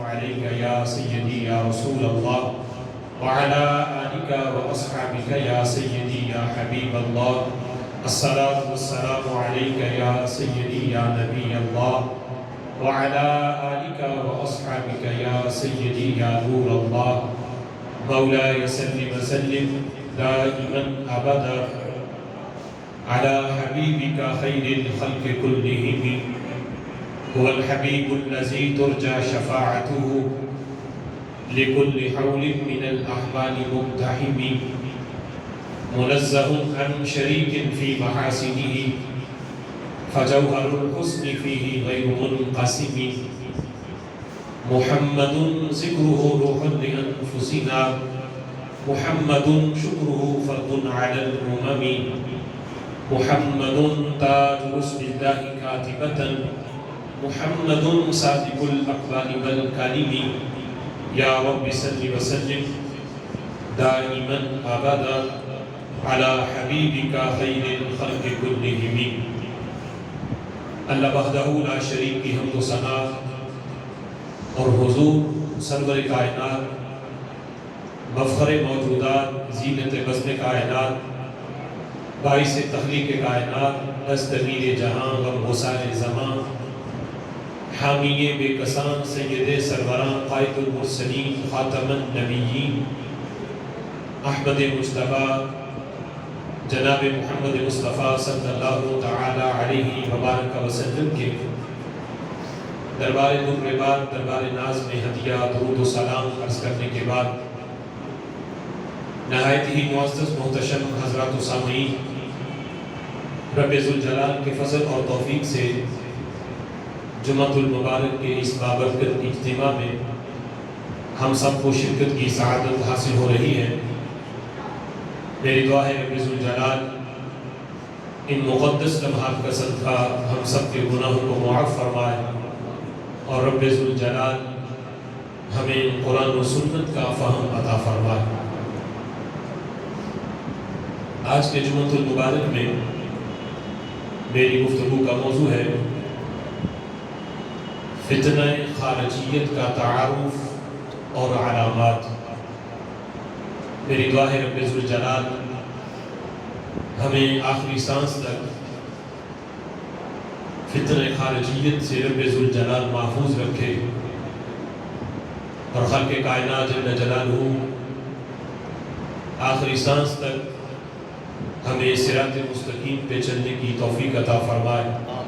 عليك يا سيدي يا رسول الله وعلى آلك وأصحابك يا سيدي يا حبيب الله الصلاة والسلام عليك يا سيدي يا نبي الله وعلى آلك وأصحابك يا سيدي يا نور الله مولاي صل وسلم دائما أبدا على حبيبك خير الخلق كلهم هو الحبيب الذي ترجى شفاعته لكل حول من الأحوال مقتحم منزه عن شريك في محاسنه فجوهر الحسن فيه غير منقسم محمد ذكره روح لأنفسنا محمد شكره فرد على الأمم محمد تاج رسل الله كاتبة محمد صادق الأقوال والكلم يا رب صل وسلم دائما أبدا على حبيبك خير الخلق كلهم اللہ وحدہ لا شریک کی حمد و ثنا اور حضور سرور کائنات مفخر موجودات زینت بزم کائنات باعث تخلیق کائنات دستگیر جہاں غمگسار زمان حامی بے کسان سید سروراں قائد المرسلین خاتم النبیین احمد مصطفیٰ جناب محمد مصطفیٰ صلی اللہ تعالی علیہ وبارک وسلم کے دربار نوربات دربار ناز میں ہدیہ درود و سلام عرض کرنے کے بعد نہایت ہی معزز محتشم حضرات و سامعین رب ذوالجلال کے فضل اور توفیق سے جمعۃ المبارک کے اس بابرکت اجتماع میں ہم سب کو شرکت کی سعادت حاصل ہو رہی ہے میری دعا ہے رب ذوالجلال ان مقدس لمحات کا صدقہ ہم سب کے گناہوں کو معاف فرمائے اور رب ذوالجلال ہمیں قرآن و سنت کا فہم عطا فرمائے آج کے جمعۃ المبارک میں میری گفتگو کا موضوع ہے فتنہ خارجیت کا تعارف اور علامات میری دعا ہے رب ذوالجلال ہمیں آخری سانس تک فتنہ خارجیت سے رب ذوالجلال محفوظ رکھے اور خلق کائنات جل جلالہ آخری سانس تک ہمیں صراط مستقیم پہ چلنے کی توفیق عطا فرمائے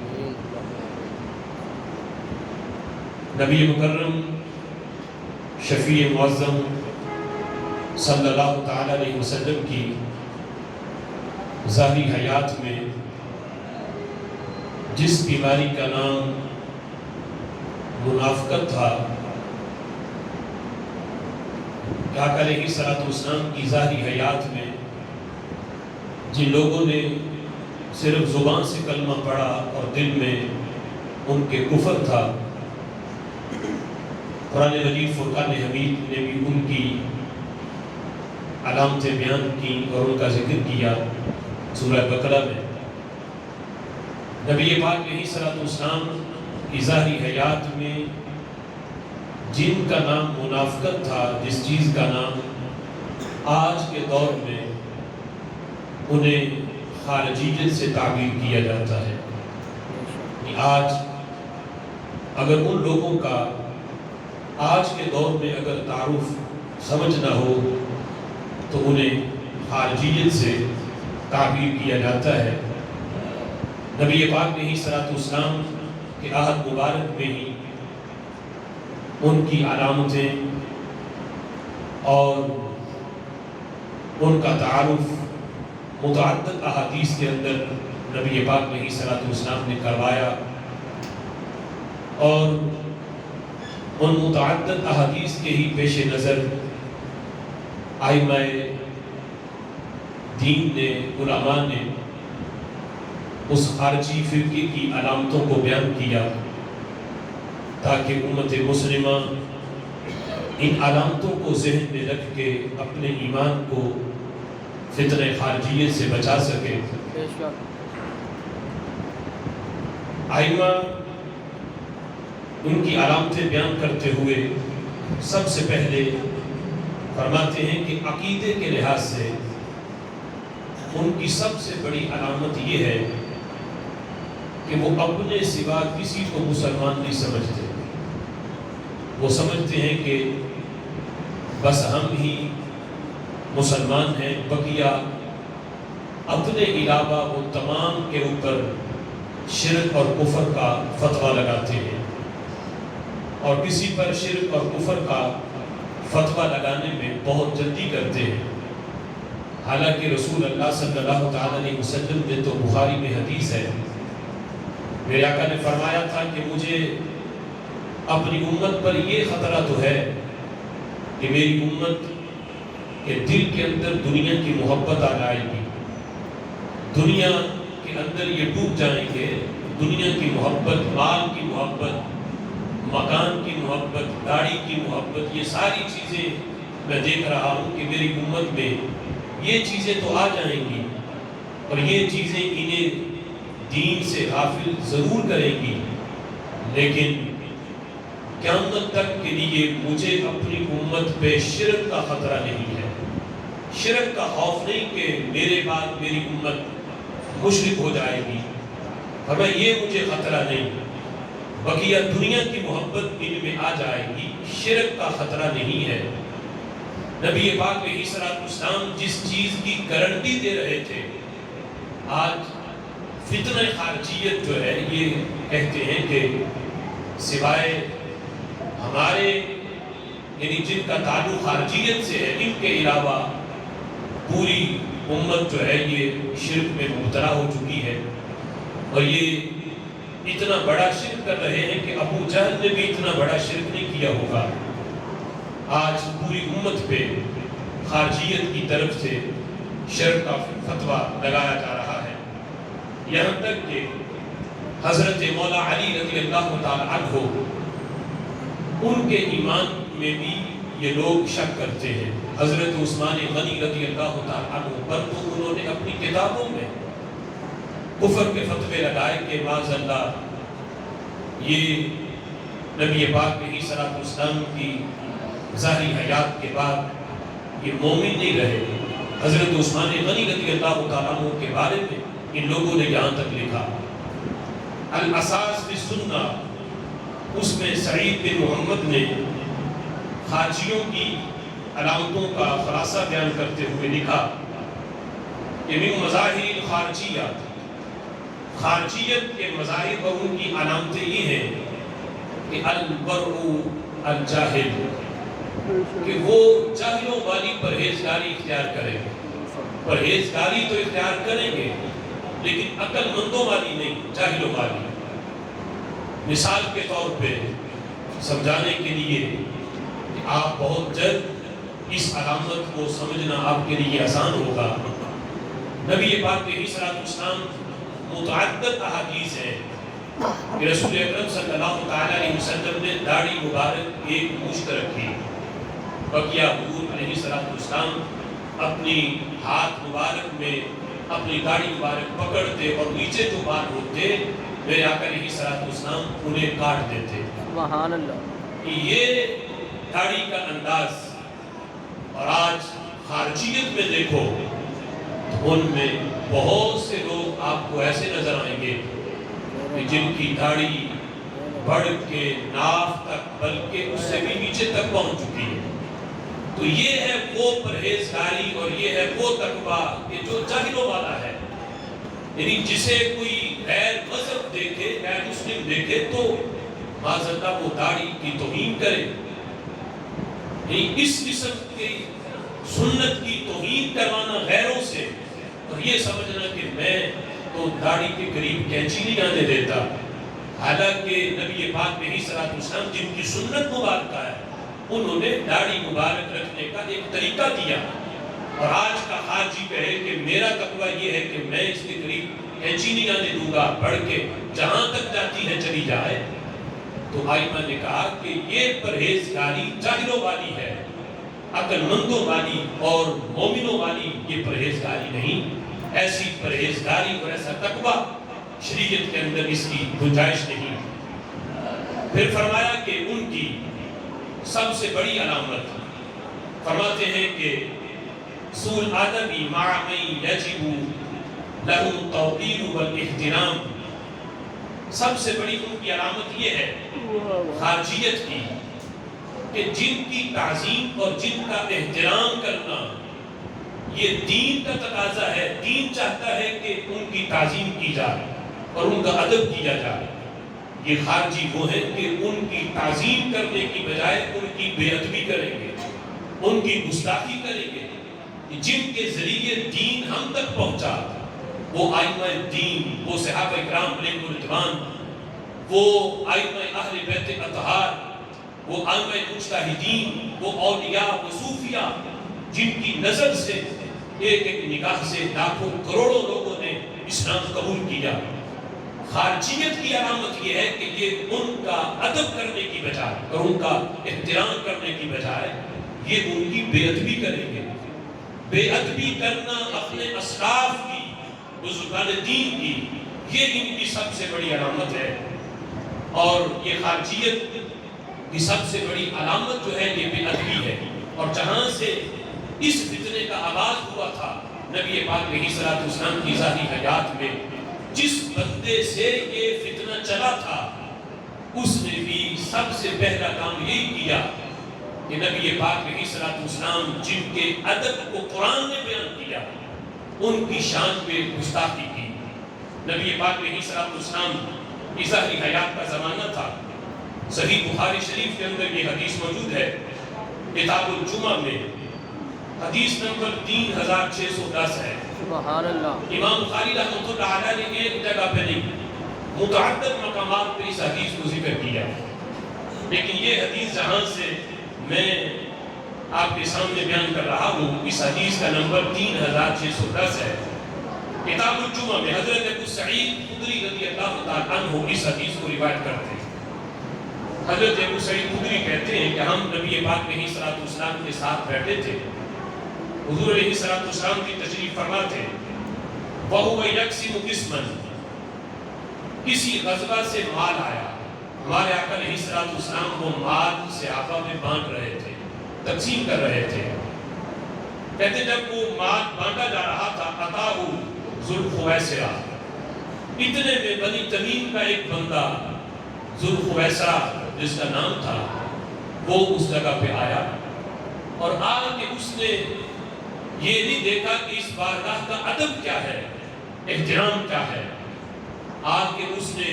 نبی مکرم شفیع معظم صلی اللہ تعالی علیہ وسلم کی ظاہری حیات میں جس بیماری کا نام منافقت تھا آقا علیہ الصلوۃ والسلام کی ظاہری حیات میں جن لوگوں نے صرف زبان سے کلمہ پڑھا اور دل میں ان کے کفر تھا قرآن مجید فرقان حمید نے بھی ان کی علامتیں بیان کی اور ان کا ذکر کیا سورہ بقرہ میں نبی پاک علیہ الصلوۃ والسلام کی ظاہری حیات میں جن کا نام منافقت تھا جس چیز کا نام آج کے دور میں انہیں خارجیت سے تعبیر کیا جاتا ہے آج اگر ان لوگوں کا آج کے دور میں اگر تعارف سمجھ نہ ہو تو انہیں خارجیت سے تعبیر کیا جاتا ہے نبی پاک علیہ الصلوۃ والسلام کے عہد مبارک میں ہی ان کی علامتیں اور ان کا تعارف متعدد احادیث کے اندر نبی پاک علیہ الصلوۃ والسلام نے کروایا اور ان متعدد احادیث کے ہی پیش نظر ائمہ دین نے علماء نے اس خارجی فرقے کی علامتوں کو بیان کیا تاکہ امت مسلمہ ان علامتوں کو ذہن میں رکھ کے اپنے ایمان کو فتنہ خارجیت سے بچا سکے ائمہ ان کی علامتیں بیان کرتے ہوئے سب سے پہلے فرماتے ہیں کہ عقیدے کے لحاظ سے ان کی سب سے بڑی علامت یہ ہے کہ وہ اپنے سوا کسی کو مسلمان نہیں سمجھتے. وہ سمجھتے ہیں کہ بس ہم ہی مسلمان ہیں، بقیہ اپنے علاوہ وہ تمام کے اوپر شرک اور کفر کا فتویٰ لگاتے ہیں، اور کسی پر شرک اور کفر کا فتویٰ لگانے میں بہت جلدی کرتے ہیں. حالانکہ رسول اللہ صلی اللہ تعالی علیہ وسلم نے تو بخاری میں حدیث ہے، میرے آقا نے فرمایا تھا کہ مجھے اپنی امت پر یہ خطرہ تو ہے کہ میری امت کے دل کے اندر دنیا کی محبت آ جائے گی، دنیا کے اندر یہ ڈوب جائیں گے. دنیا کی محبت، مال کی محبت، مکان کی محبت، گاڑی کی محبت، یہ ساری چیزیں میں دیکھ رہا ہوں کہ میری امت میں یہ چیزیں تو آ جائیں گی، اور یہ چیزیں انہیں دین سے غافل ضرور کریں گی، لیکن قیامت تک کے لیے مجھے اپنی امت پہ شرک کا خطرہ نہیں ہے. شرک کا خوف نہیں کہ میرے بعد میری امت مشرک ہو جائے گی، ہمیں یہ مجھے خطرہ نہیں. بقیہ دنیا کی محبت ان میں آ جائے گی، شرک کا خطرہ نہیں ہے. نبی پاک علیہ السلام جس چیز کی گارنٹی دے رہے تھے، آج فتنہ خارجیت جو ہے یہ کہتے ہیں کہ سوائے ہمارے یعنی جن کا تعلق خارجیت سے ہے، ان کے علاوہ پوری امت جو ہے یہ شرک میں مبتلا ہو چکی ہے. اور یہ اتنا بڑا شرک کر رہے ہیں کہ ابو جہل نے بھی اتنا بڑا شرک نہیں کیا ہوگا. آج پوری امت پہ خارجیت کی طرف سے شرک کا فتویٰ لگایا جا رہا ہے، یہاں تک کہ حضرت مولا علی رضی اللہ تعالی عنہ ان کے ایمان میں بھی یہ لوگ شک کرتے ہیں. حضرت عثمان غنی رضی اللہ تعالی عنہ پر تو انہوں نے اپنی کتابوں میں کفر کے فتوے لگائے کہ معاذ اللہ یہ نبی پاک علیہ السلام کی ظاہری حیات کے بعد یہ مومن نہیں رہے. حضرت عثمان غنی رضی اللہ تعالی عنہ کے بارے میں ان لوگوں نے یہاں تک لکھا الاساس بالسنہ، اس میں سعید بن محمد نے خارجیوں کی علامتوں کا خلاصہ بیان کرتے ہوئے لکھا کہ من مظاہر الخارجیہ، خارجیت کے مظاہر اور ان کی علامتیں یہ ہیں کہ البرء الجاہل، کہ وہ جاہلوں والی پرہیزگاری اختیار کریں. پرہیزگاری تو اختیار کریں گے لیکن عقل مندوں والی نہیں، جاہلوں والی. مثال کے طور پہ سمجھانے کے لیے کہ آپ بہت جلد اس علامت کو سمجھنا آپ کے لیے آسان ہوگا. نبی پاک علیہ السلام متعدد احادیث ہیں کہ رسول اکرم صلی اللہ تعالی علیہ وسلم نے داڑھی مبارک ایک مشت رکھی، بقیہ حضور علیہ السلام اپنی ہاتھ مبارک میں اپنی داڑھی مبارک پکڑتے اور نیچے جو بال ہوتے میرے آقا علیہ السلام انہیں کاٹ دیتے. سبحان اللہ. یہ داڑھی کا انداز. اور آج خارجیت میں دیکھو تو ان میں بہت سے لوگ آپ کو ایسے نظر آئیں گے کہ جن کی داڑھی بڑھ کے ناف تک بلکہ اس سے بھی نیچے تک پہنچ چکی ہے. تو یہ ہے وہ پرہیزگاری اور یہ ہے وہ تقویٰ کہ جو جاہلوں والا ہے. یعنی جسے کوئی غیر مذہب دیکھے، غیر مسلم دیکھے تو معاذ اللہ وہ داڑھی کی توہین کرے. یعنی اس قسم کی سنت کی توہین کروانا غیروں سے اور یہ سمجھنا کہ میں تو داڑھی کے قریب کینچی نہیں آنے دیتا. حالانکہ نبی پاک علیہ السلام جن کی سنت مبارکہ ہے انہوں نے داڑھی مبارک رکھنے کا ایک طریقہ دیا. اور آج کا خارجی کہے کہ میرا تقویٰ یہ ہے کہ میں اس کے قریب کینچی نہیں آنے دوں گا، بڑھ کے جہاں تک جاتی ہے چلی جائے. تو آئمہ نے کہا کہ یہ پرہیزگاری جاہلوں والی ہے، عقل مندوں والی اور مومنوں والی یہ پرہیزگاری نہیں. ایسی پرہیزگاری اور ایسا تقویٰ شریعت کے اندر اس کی گنجائش نہیں. پھر فرمایا کہ ان کی سب سے بڑی علامت فرماتے ہیں کہ سول آدمی مع من یجب لہ التوقیر والاحترام، سب سے بڑی ان کی علامت یہ ہے خارجیت کی کہ جن کی تعظیم اور جن کا احترام کرنا یہ دین کا تقاضا ہے. دین چاہتا ہے کہ ان کی تعظیم کی جائے اور ان کا ادب کیا جائے. یہ خارجی وہ ہیں کہ ان کی تعظیم کرنے کی بجائے ان کی بے ادبی کریں گے، ان کی گستاخی کریں گے. جن کے ذریعے دین ہم تک پہنچا وہ ائمہ دین، وہ صحابہ کرام علیہم الرضوان، وہ ائمہ اہل بیت اطہار، وہ ائمہ مجتہدین، وہ اولیاء، وہ صوفیاء، جن کی نظر سے ایک ایک نگاہ سے لاکھوں کروڑوں لوگوں نے اسلام قبول کیا. خارجیت کی علامت یہ ہے کہ یہ ان کا ادب کرنے کی بجائے اور ان کا احترام کرنے کی بجائے یہ ان کی بے ادبی کریں گے. بے ادبی کرنا اپنے اسلاف کی، بزرگان دین کی، یہ ان کی سب سے بڑی علامت ہے. اور یہ خارجیت کی سب سے بڑی علامت جو ہے یہ بے ادبی ہے. اور جہاں سے اس فتنے کا آغاز ہوا تھا نبی پاک علیہ الصلوۃ والسلام کی ظاہری حیات میں، جس بندے سے یہ فتنہ چلا تھا اس نے بھی سب سے پہلا کام یہی کیا کہ نبی پاک علیہ الصلوۃ والسلام جن کے ادب کو قرآن نے بیان کیا ان کی شان پہ گستاخی کی. نبی پاک علیہ الصلوۃ والسلام کی ظاہری حیات کا زمانہ تھا. صحیح بخاری شریف کے اندر یہ حدیث موجود ہے، کتاب الجمعہ میں حدیث نمبر 3610 ہے. سبحان اللہ. امام بخاری رحمۃ اللہ علیہ نے ایک جگہ پہ نہیں متعدد مقامات پہ اس حدیث کو ذکر کیا، لیکن یہ حدیث جہاں سے میں آپ کے سامنے بیان کر رہا ہوں اس حدیث کا نمبر 3610 ہے. کتاب الجمعہ میں حضرت ابو سعید خدری رضی اللہ تعالیٰ عنہ اس حدیث کو روایت کرتے ہیں. حضرت ابو سعید خدری کہتے ہیں کہ ہم نبی پاک علیہ الصلوۃ والسلام کے ساتھ بیٹھے تھے. حضور علیہ الصلوۃ والسلام کی تشریف فرما تھے. وَهُوَ يَقْسِمُ قِسْمًا، کسی غزوہ سے مال آیا، ہمارے آقا علیہ الصلوۃ والسلام وہ مال صحابہ میں بانٹ رہے تھے، تقسیم کر رہے تھے. کہتے جب وہ مال بانٹا جا رہا تھا أَتَاهُ ذُو الْخُوَيْسِرَةِ، اتنے میں بنی تمیم کا ایک بندہ ذو الخویسرہ جس کا نام تھا وہ اس جگہ پہ آیا اور آ کے اس نے یہ نہیں دیکھا کہ اس بارگاہ کا ادب کیا ہے، احترام کیا ہے. آ کے اس نے،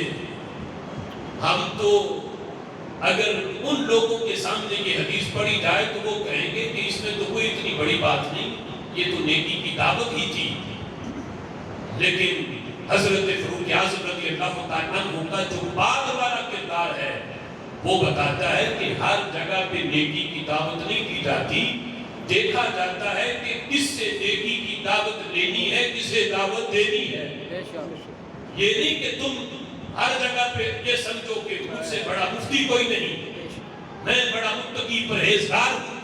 ہم تو اگر ان لوگوں کے سامنے یہ حدیث پڑھی جائے تو وہ کہیں گے کہ اس میں تو کوئی اتنی بڑی بات نہیں، یہ تو نیکی کی دعوت ہی تھی. لیکن حضرت فاروق اعظم رضی اللہ تعالیٰ عنہ کا جو بعد والا کردار ہے وہ بتاتا ہے کہ ہر جگہ پہ نیکی کی دعوت نہیں کی جاتی. دیکھا جاتا ہے کہ کس سے نیکی کی دعوت لینی ہے، کسے دعوت دینی ہے. یہ نہیں کہ تم ہر جگہ پہ یہ سمجھو کہ مجھ سے بڑا مفتی کوئی نہیں، میں بڑا متقی پرہیزگار ہوں.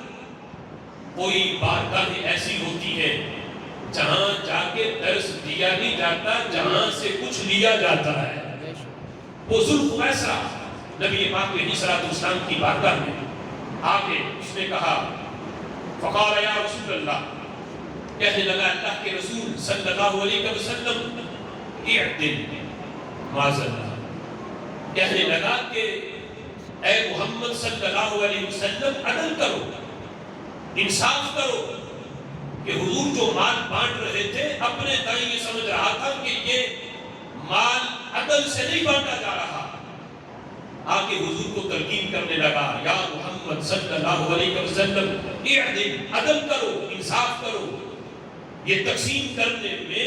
کوئی بارگاہیں ایسی ہوتی ہیں جہاں جا کے درس دیا نہیں جاتا، جہاں سے کچھ لیا جاتا ہے. وہ ذو الخویسرہ نبی پاک علیہ الصلوۃ والسلام کی بارگاہ میں آ کے اس نے کہا، فقال یا رسول اللہ، کہنے لگا اللہ کے رسول صلی اللہ علیہ وسلم، اعدل معاذ اللہ، کہنے لگا کہ اے محمد صلی اللہ علیہ وسلم عدل کرو، انصاف کرو. کہ حضور جو مال بانٹ رہے تھے اپنے دائیں یہ سمجھ رہا تھا کہ یہ مال عدل سے نہیں بانٹا جا رہا. آگے حضور کو تلقین کرنے لگا، یا محمد صلی اللہ علیہ وسلم اعدل، عدل کرو، انصاف کرو. یہ تقسیم کرنے میں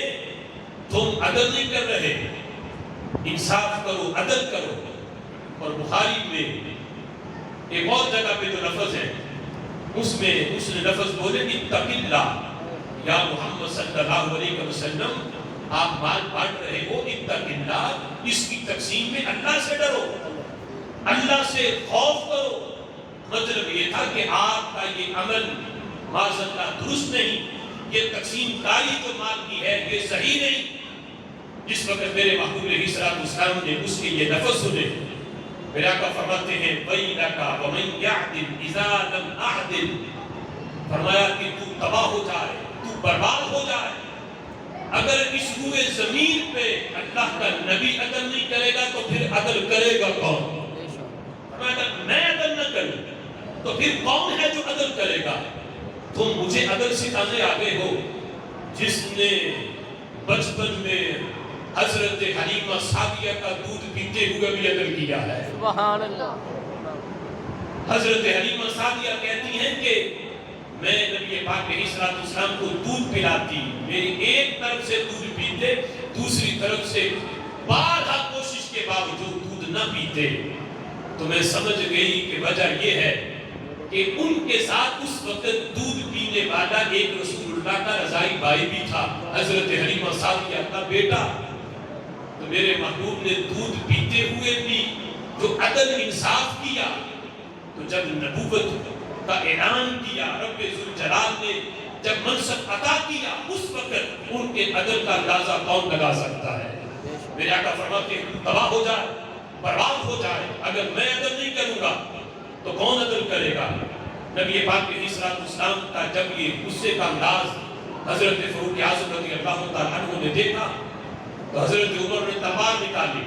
تم عدل نہیں کر رہے، انصاف کرو، عدل کرو. اور بخاری میں ایک اور جگہ پہ جو لفظ ہے اس میں اس نے لفظ بولے اتق اللہ، یا محمد صلی اللہ علیہ وسلم آپ مال بانٹ رہے ہو، اتق اللہ، اس کی تقسیم میں اللہ سے ڈرو، اللہ سے خوف کرو. مطلب یہ تھا کہ آپ کا یہ عمل معاذ اللہ درست نہیں، یہ تقسیم کاری جو مال کی ہے یہ صحیح نہیں. جس وقت میرے محبوب علیہ الصلوۃ والسلام نے اس کے یہ لفظ سنے میرے آقا فرماتے ہیں وَيْلَكَ وَمَنْ يَعْدِلْ إِذَا لَمْ أَعْدِلْ، فرمایا کہ تو تباہ ہو جائے، تو برباد ہو جائے اگر اس روئے زمین پہ اللہ کا نبی عدل نہیں کرے گا تو پھر عدل کرے گا کون؟ فرمایا اگر میں عدل نہ کروں تو پھر کون ہے جو عدل کرے گا؟ تم مجھے عدل سکھانے آگے ہو جس نے بچپن میں حضرت حلیمہ سعدیہ کا دودھ پیتے ہوئے بھی عدل کیا ہے۔ سبحان اللہ۔ حضرت حلیمہ سعدیہ کہتی ہیں کہ میں نبی پاک علیہ السلام کو دودھ پلاتی، میری ایک طرف سے دودھ پیتے، دوسری طرف سے بارہا کوشش کے باوجود دودھ نہ پیتے، تو میں سمجھ گئی کہ وجہ یہ ہے کہ ان کے ساتھ اس وقت دودھ پینے والا ایک رسول اللہ کا رضائی بھائی بھی تھا، حضرت حلیمہ سعدیہ کا بیٹا۔ تو میرے محبوب نے دودھ پیتے ہوئے بھی جو عدل انصاف کیا، تو جب نبوت کا اعلان کیا، رب ذوالجلال نے جب منصب عطا کیا، اس وقت ان کے عدل کا اندازہ کون لگا سکتا ہے؟ میرے آقا فرماتے ہیں تباہ ہو جائے، برباد ہو جائے اگر میں عدل نہیں کروں گا تو کون عدل کرے گا؟ نبی پاک علیہ السلام کا جب یہ غصے کا انداز حضرت فاروق اعظم رضی اللہ تعالیٰ عنہ نے دیکھا تو حضرت عمر نے تلوار نکالی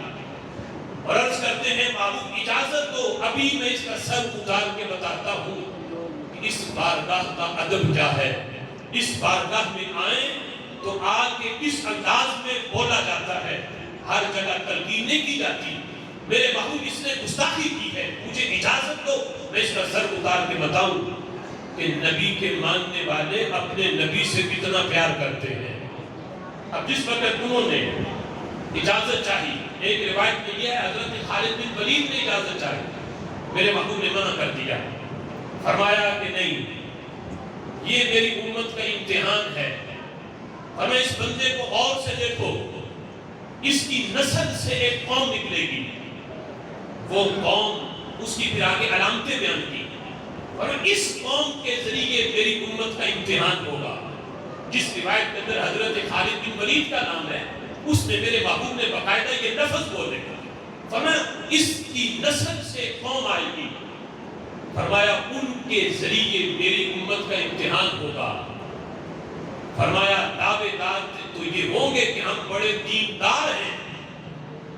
اور عرض کرتے ہیں معبود اجازت دو، ابھی میں اس کا سر اتار کے بتاتا ہوں کہ اس بارگاہ کا ادب کیا ہے۔ اس بارگاہ میں آئیں تو آ کے اس انداز میں بولا جاتا ہے، ہر جگہ تلقین نہیں کی جاتی۔ میرے محبوب اس نے گستاخی کی ہے، مجھے اجازت دو میں اس کا سر اتار کے بتاؤں کہ نبی کے ماننے والے اپنے نبی سے کتنا پیار کرتے ہیں۔ اب جس وقت انہوں نے اجازت چاہی، ایک روایت میں یہ ہے حضرت خالد بن ولید نے اجازت چاہی، میرے محبوب نے منع کر دیا، فرمایا کہ نہیں، یہ میری امت کا امتحان ہے، اور میں اس بندے کو اور سے دیکھو، اس کی نسل سے ایک قوم نکلے گی، وہ قوم اس کی پھر آگے علامتیں بیان کی، اور اس قوم کے ذریعے میری امت کا امتحان ہوگا۔ جس روایت کے اندر حضرت خالد بن ولید کا نام ہے، اس میں میرے محبوب نے باقاعدہ یہ لفظ بولے، فرمایا اس کی نسل سے قوم آئے گی، فرمایا ان کے ذریعے میری امت کا امتحان ہوگا، فرمایا دعوے دار تو یہ ہوں گے کہ ہم بڑے دیندار ہیں،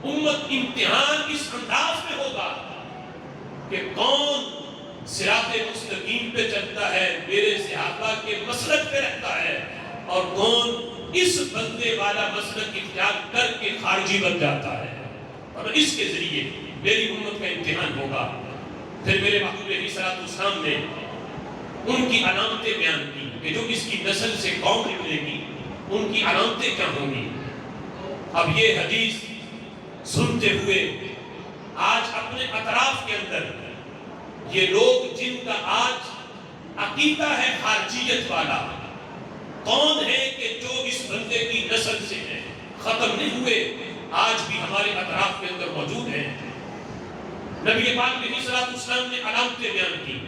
امت امتحان اس انداز میں ہوگا کہ کون صراط مستقیم پہ چلتا ہے، میرے صحابہ کے مسلک پہ رہتا ہے، اور کون اس بندے والا مسلک اختیار کر کے خارجی بن جاتا ہے، اور اس کے ذریعے میری امت کا امتحان ہوگا۔ پھر میرے محبوب علیہ السلام نے ان کی علامتیں بیان کی کہ جو اس کی نسل سے قوم نکلے گی ان کی علامتیں کیا ہوں گی۔ اب یہ حدیث سنتے ہوئے آج اپنے اطراف کے اندر یہ لوگ جن کا آج عقیدہ ہے خارجیت والا، کون ہے کہ جو اس بندے کی نسل سے ہیں، ختم نہیں ہوئے، آج بھی ہمارے اطراف کے اندر موجود ہیں۔ نبی پاک علیہ السلام نے علامتیں بیان کی،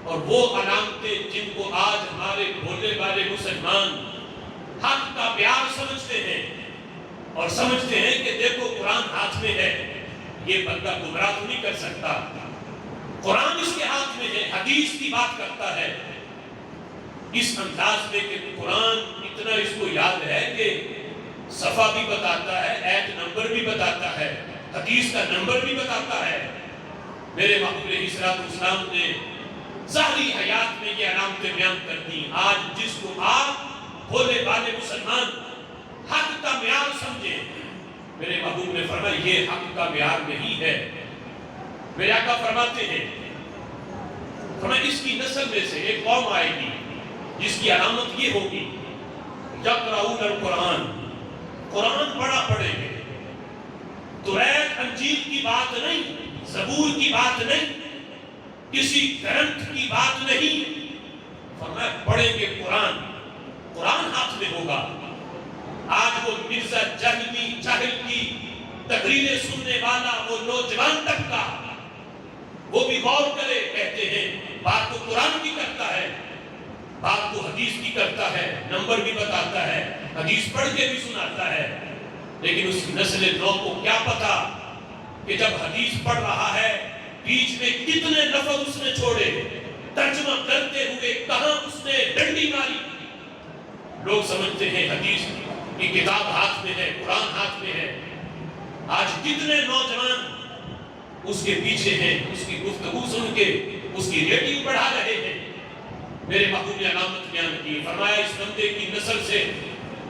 اور وہ علامتیں جن کو آج ہمارے بھولے والے مسلمان حق کا پیار سمجھتے ہیں، اور سمجھتے ہیں کہ دیکھو قرآن ہاتھ میں ہے، یہ بندہ گمراہ تو نہیں کر سکتا، قرآن اس کے ہاتھ میں ہے، حدیث کی بات کرتا ہے، اس انداز میں کہ قرآن اتنا اس کو یاد ہے کہ صفحہ بھی بتاتا ہے، ایت نمبر بھی بتاتا ہے، حدیث کا نمبر بھی بتاتا ہے۔ میرے محبوب علیہ السلام نے ظاہری حیات میں یہ علامتیں بیان کر دی۔ آج جس کو آپ بھولے والے مسلمان حق کا معیار سمجھیں، میرے محبوب نے فرمایا یہ حق کا معیار نہیں ہے۔ میرے آقا فرماتے ہیں، فرمایا اس کی نسل میں سے ایک قوم آئے گی جس کی علامت یہ ہوگی یقرؤون القرآن، قرآن پڑھا پڑھیں گے، توریت انجیل کی بات نہیں، زبور کی بات نہیں، کسی گرنتھ کی بات نہیں، فرمایا پڑھیں گے قرآن، قرآن ہاتھ میں ہوگا۔ آج وہ مرزا جاہل کی تقریریں سننے والا وہ نوجوان طبقہ وہ بھی غور کرے، کہتے ہیں بات تو قرآن کی کرتا ہے، بات تو حدیث کی کرتا ہے، نمبر بھی بتاتا ہے، حدیث پڑھ کے بھی سناتا ہے، لیکن اس نسل نو کو کیا پتا کہ جب حدیث پڑھ رہا ہے بیچ میں کتنے لفظ اس نے چھوڑے، ترجمہ کرتے ہوئے کہاں اس نے ڈنڈی ماری۔ لوگ سمجھتے ہیں حدیث کی کتاب ہاتھ میں ہے، قرآن ہاتھ میں ہے۔ آج کتنے نوجوان اس کے پیچھے ہیں، اس کی گفتگو سن کے اس کی ریٹنگ بڑھا رہے ہیں۔ میرے محبوب نے علامت بیان کی، فرمایا اس بندے کی نسل سے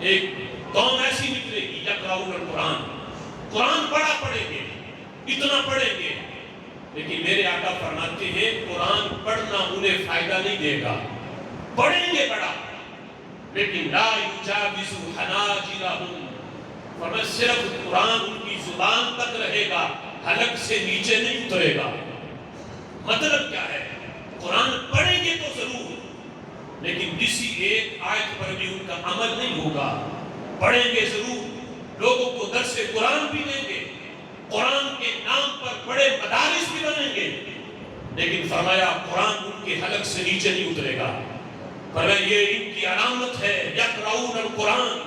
ایک قوم ایسی نکلے گی یقرؤون القرآن، قرآن بڑا پڑھیں گے، اتنا پڑھیں گے، لیکن میرے آقا فرماتے ہیں قرآن پڑھنا انہیں فائدہ نہیں دے گا، پڑھیں گے بڑا، لیکن لا یجاوز حناجرہم، فرمایا صرف قرآن ان کی زبان تک رہے گا، حلق سے نیچے نہیں اترے گا۔ مطلب کیا ہے؟ قرآن پڑھیں گے تو ضرور، لیکن کسی ایک آیت پر بھی ان کا عمل نہیں ہوگا۔ پڑھیں گے ضرور، لوگوں کو درس قرآن بھی دیں گے، قرآن کے نام پر بڑے مدارس بھی بنیں گے، لیکن فرمایا قرآن ان کے حلق سے نیچے نہیں اترے گا۔ فرمایا یہ ان کی علامت ہے، یقرؤون القرآن۔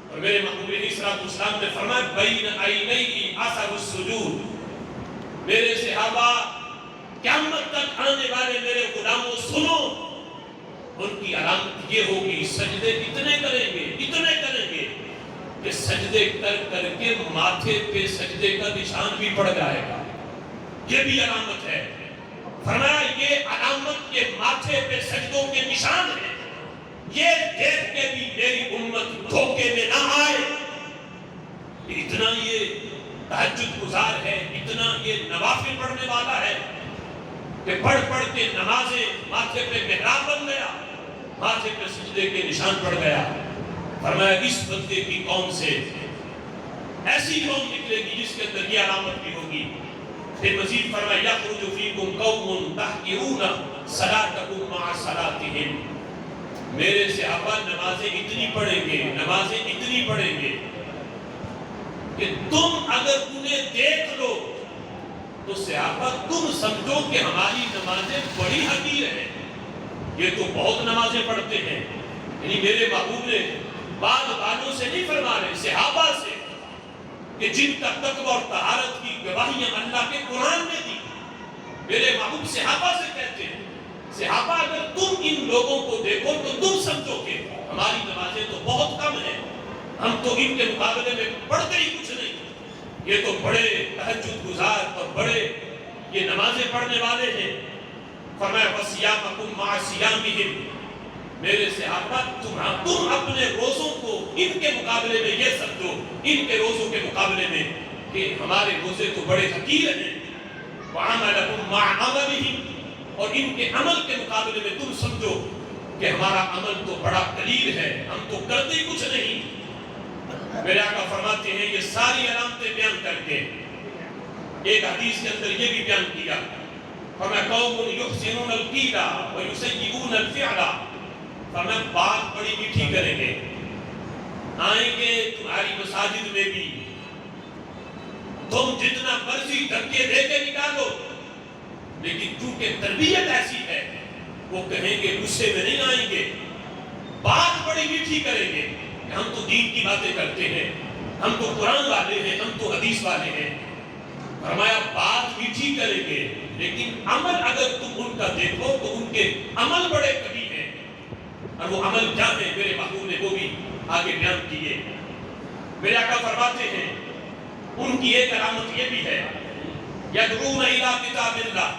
اور میرے محبوب علیہ السلام نے فرمایا بین عینیہ اثر السجود، میرے صحابہ قیامت تک آنے والے میرے غلاموں سنو، ان کی علامت یہ ہوگی سجدے اتنے کریں گے کہ سجدے کر کر کے ماتھے پہ سجدے کا نشان بھی پڑ جائے گا۔ یہ بھی علامت ہے۔ فرمایا یہ علامت کے ماتھے پہ سجدوں کے نشان ہے، یہ دیکھ کے بھی میری امت دھوکے میں نہ آئے۔ اتنا یہ تہجد گزار ہے، اتنا یہ نوافل پڑھنے والا ہے کہ پڑھ پڑھ کے نمازیں ماتھے پہ محراب بن گیا، ماتھے پہ سجدے کے نشان پڑ گیا۔ فرمایا اس بندے کی قوم سے ایسی قوم نکلے گی جس کے اندر یہ علامت بھی ہوگی۔ پھر مزید فرمایا یخرج فیکم قوم تحقرون صلاتکم مع صلاتہم، میرے صحابہ نمازیں اتنی پڑھیں گے کہ تم اگر انہیں دیکھ لو تو صحابہ تم سمجھو کہ ہماری نمازیں بڑی حقیر ہیں، یہ تو بہت نمازیں پڑھتے ہیں۔ یعنی میرے محبوب نے بعض والوں سے نہیں فرما رہے، صحابہ سے، کہ جن کا تقوی اور طہارت کی گواہیاں اللہ کے قرآن میں دی، میرے محبوب صحابہ سے کہتے ہیں صحابہ اگر تم ان لوگوں کو دیکھو تو تم سمجھو کہ ہماری نمازیں تو بہت کم ہیں، ہم تو ان کے مقابلے میں پڑھتے ہی کچھ نہیں، یہ تو بڑے تہجد گزار اور بڑے یہ نمازیں پڑھنے والے ہیں۔ فرمایا وَصِيَامَكُمْ مَعَ صِيَامِهِمْ، میرے صحابہ تم اپنے روزوں کو ان کے مقابلے میں یہ سمجھو، ان کے روزوں کے مقابلے میں کہ ہمارے روزے تو بڑے حقیر ہیں۔ وَعَمَلَكُمْ مَعَ عَمَلِهِمْ، اور ان کے عمل کے مقابلے میں تم سمجھو کہ ہمارا عمل تو بڑا قلیل ہے، ہم تو کرتے ہی کچھ نہیں۔ میرے آقا فرماتے ہیں یہ ساری علامتیں بیان کر کے ایک حدیث کے اندر یہ بھی بیان کیا، فرمایا قوم یحسنون القیل ویسیئون الفعل، فرمایا بات بڑی میٹھی کریں گے، آئیں گے تمہاری مساجد میں بھی، تم جتنا مرضی دھکے دے کے نکالو، لیکن چونکہ تربیت ایسی ہے وہ کہیں گے غصے میں نہیں آئیں گے، بات بڑی میٹھی کریں گے کہ ہم تو دین کی باتیں کرتے ہیں، ہم تو قرآن والے ہیں، ہم تو حدیث والے ہیں۔ فرمایا بات میٹھی کریں گے، لیکن عمل اگر تم ان کا دیکھو تو ان کے عمل بڑے کبھی ہیں، اور وہ عمل کیا ہے میرے محبوب نے وہ بھی آگے بیان کیے۔ میرے آقا فرماتے ہیں ان کی ایک علامت یہ بھی ہے یدعون الی کتاب اللہ،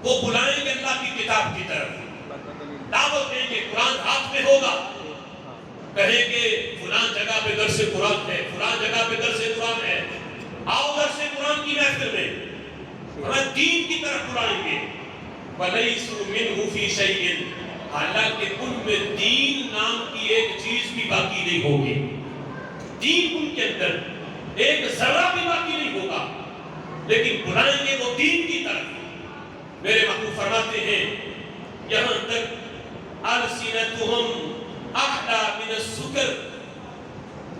وہ بلائیں گے اللہ کی کتاب کی طرف، دعوت دیں گے، قرآن ہاتھ میں ہوگا، کہیں گے فلاں جگہ پہ درس قرآن ہے، فلاں جگہ پہ درس قرآن ہے، آؤ درس قرآن کی محفل میں، ہمیں دین کی طرف بلائیں گے۔ وَلَيْسُوا مِنْهُ فِي شَيْءٍ، حالانکہ ان میں دین نام کی ایک چیز بھی باقی نہیں ہوگی، دین ان کے اندر ایک ذرہ بھی باقی نہیں ہوگا، لیکن بلائیں گے وہ دین کی طرف۔ میرے محبوب فرماتے ہیں یہاں تک السنتہم احلی من السکر،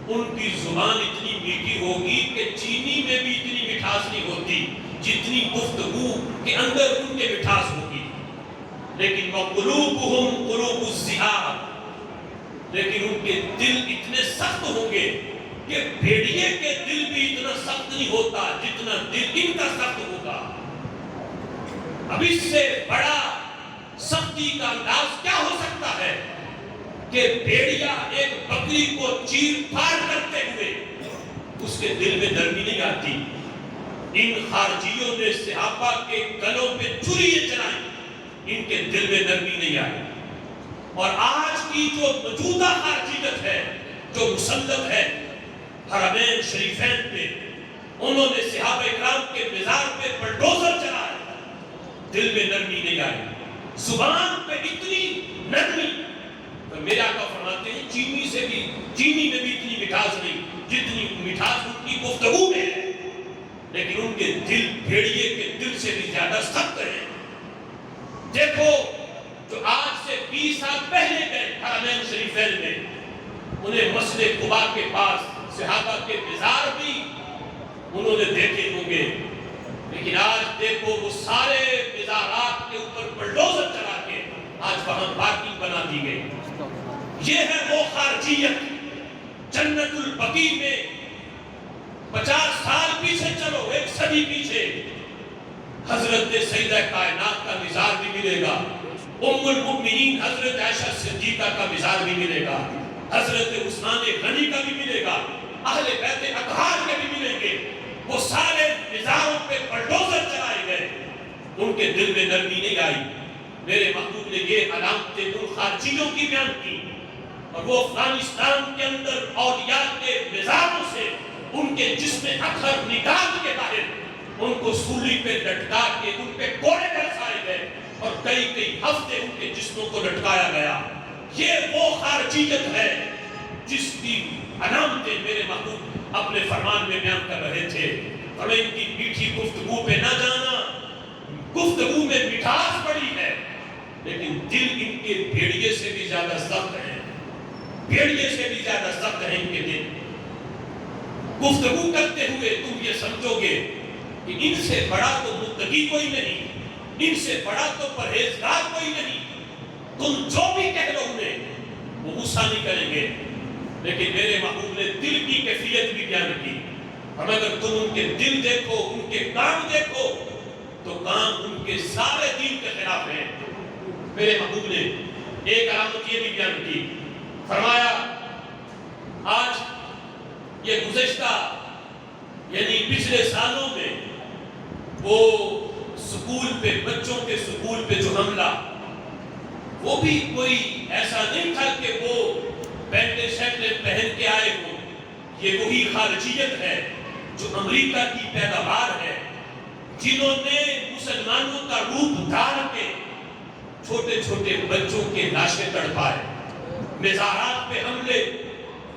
ان کی زبان اتنی میٹھی ہوگی کہ چینی میں بھی اتنی مٹھاس نہیں ہوتی جتنی گفتگو کے اندر ان کے مٹھاس ہوگی، لیکن وقلوبہم قلوب الذئاب، لیکن ان کے دل اتنے سخت ہوں گے کہ بھیڑیے کے دل بھی اتنا سخت نہیں ہوتا جتنا دل ان کا سخت ہوگا۔ اب اس سے بڑا سختی کا انداز کیا ہو سکتا ہے کہ بھیڑیا ایک بکری کو چیر پھاڑ کرتے ہوئے اس کے دل میں نرمی نہیں آتی۔ ان خارجیوں نے صحابہ کے گلوں پہ چھریاں چلائیں، ان کے دل میں نرمی نہیں آئی۔ اور آج کی جو موجودہ خارجیت ہے، جو مسلط ہے حرمین شریفین پہ، انہوں نے صحابہ اکرام کے مزار پہ بلڈوزر چلائے، دل میں نرمی نہیں آئی، زبان پہ اتنی نرمی۔ تو میرے آقا فرماتے ہیں چینی میں بھی اتنی مٹھاس نہیں جتنی مٹھاس ان کی گفتگو میں ہے، لیکن ان کے دل بھیڑیے کے دل سے بھی زیادہ سخت ہیں۔ دیکھو جو آج سے 20 سال پہلے گئے حرمین شریفین میں، انہیں مسجد قباء کے پاس صحابہ کے مزار بھی انہوں نے دیکھے ہوں گے، لیکن آج دیکھو وہ سارے مزارات کے اوپر بلڈوزر چلا کے آج وہاں پارکنگ بنا دی گئی۔ یہ ہے وہ خارجیت۔ جنت البقیع میں 50 سال پیچھے چلو، 1 صدی پیچھے، حضرت سیدہ کائنات کا مزار بھی ملے گا، ام المؤمنین حضرت عائشہ صدیقہ کا مزار بھی ملے گا، حضرت عثمان غنی کا بھی ملے گا، اہل بیت اطہار کے بھی ملیں گے۔ وہ سارے مزاروں پہ بلڈوزر چلائے گئے، ان کے دل میں نرمی نہیں آئی۔ میرے محبوب نے یہ علامتیں ان خارجیوں کی بیان کی، اور وہ افغانستان کے اندر اولیاء کے مزاروں سے ان کے جسم اطہر نکال کے باہر ان کو سولی پہ لٹکا کے ان پہ کوڑے برسائے گئے، اور کئی ہفتے ان کے جسموں کو لٹکایا گیا۔ یہ وہ خارجیت ہے جس کی علامتیں میرے محبوب اپنے فرمان میں بیان کر رہے تھے۔ اور ان کی میٹھی گفتگو پہ نہ جانا، گفتگو میں مٹھاس بڑی ہے، لیکن دل ان کے بھیڑیے سے بھی زیادہ سخت ہے، بھیڑیے سے بھی زیادہ سخت ہے ان کے دل۔ گفتگو کرتے ہوئے تم یہ سمجھو گے کہ ان سے بڑا تو متقی کوئی نہیں، ان سے بڑا تو پرہیزگار کوئی نہیں، تم جو بھی کہہ لو انہیں وہ غصہ نہیں کریں گے۔ لیکن میرے محبوب نے دل کی کیفیت بھی بیان کی، اور اگر تم ان کے دل دیکھو، ان کے کام دیکھو، تو کام ان کے سارے دین کے خلاف ہیں۔ میرے محبوب نے ایک علامت یہ بھی بیان کی، فرمایا آج یہ گزشتہ یعنی پچھلے سالوں میں وہ سکول پہ، بچوں کے سکول پہ جو حملہ، وہ بھی کوئی ایسا نہیں تھا کہ وہ پینٹے شرٹیں پہن کے آئے ہوں۔ یہ وہی خارجیت ہے جو امریکہ کی پیداوار ہے، جنہوں نے مسلمانوں کا روپ دھار کے چھوٹے چھوٹے بچوں کے لاشیں تڑپائے، مزارات پہ حملے،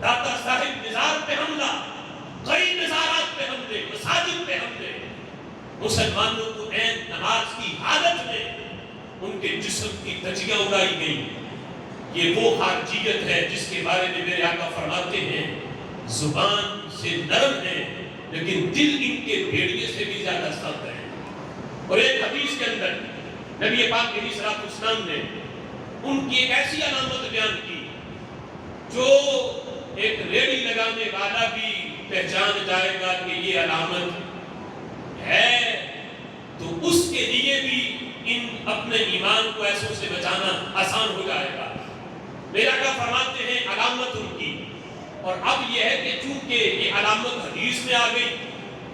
داتا صاحب مزار پہ حملہ، کئی مزارات پہ حملے، مساجد پہ حملے، مسلمانوں کو عین نماز کی حالت میں ان کے جسم کی دھجیاں اڑائی گئی۔ یہ وہ خارجیت ہے جس کے بارے میں میرے آقا فرماتے ہیں زبان سے نرم ہے لیکن دل ان کے بھیڑیے سے بھی زیادہ سخت ہے۔ اور ایک حدیث کے اندر نبی پاک علیہ الصلوۃ والسلام نے ان کی ایک ایسی علامت بیان کی جو ایک ریڑھی لگانے والا بھی پہچان جائے گا کہ یہ علامت ہے، تو اس کے لیے بھی ان اپنے ایمان کو ایسوں سے بچانا آسان ہو جائے گا۔ میرا آقا فرماتے ہیں علامت ان کی، اور اب یہ ہے کہ چونکہ یہ علامت حدیث میں آ گئی،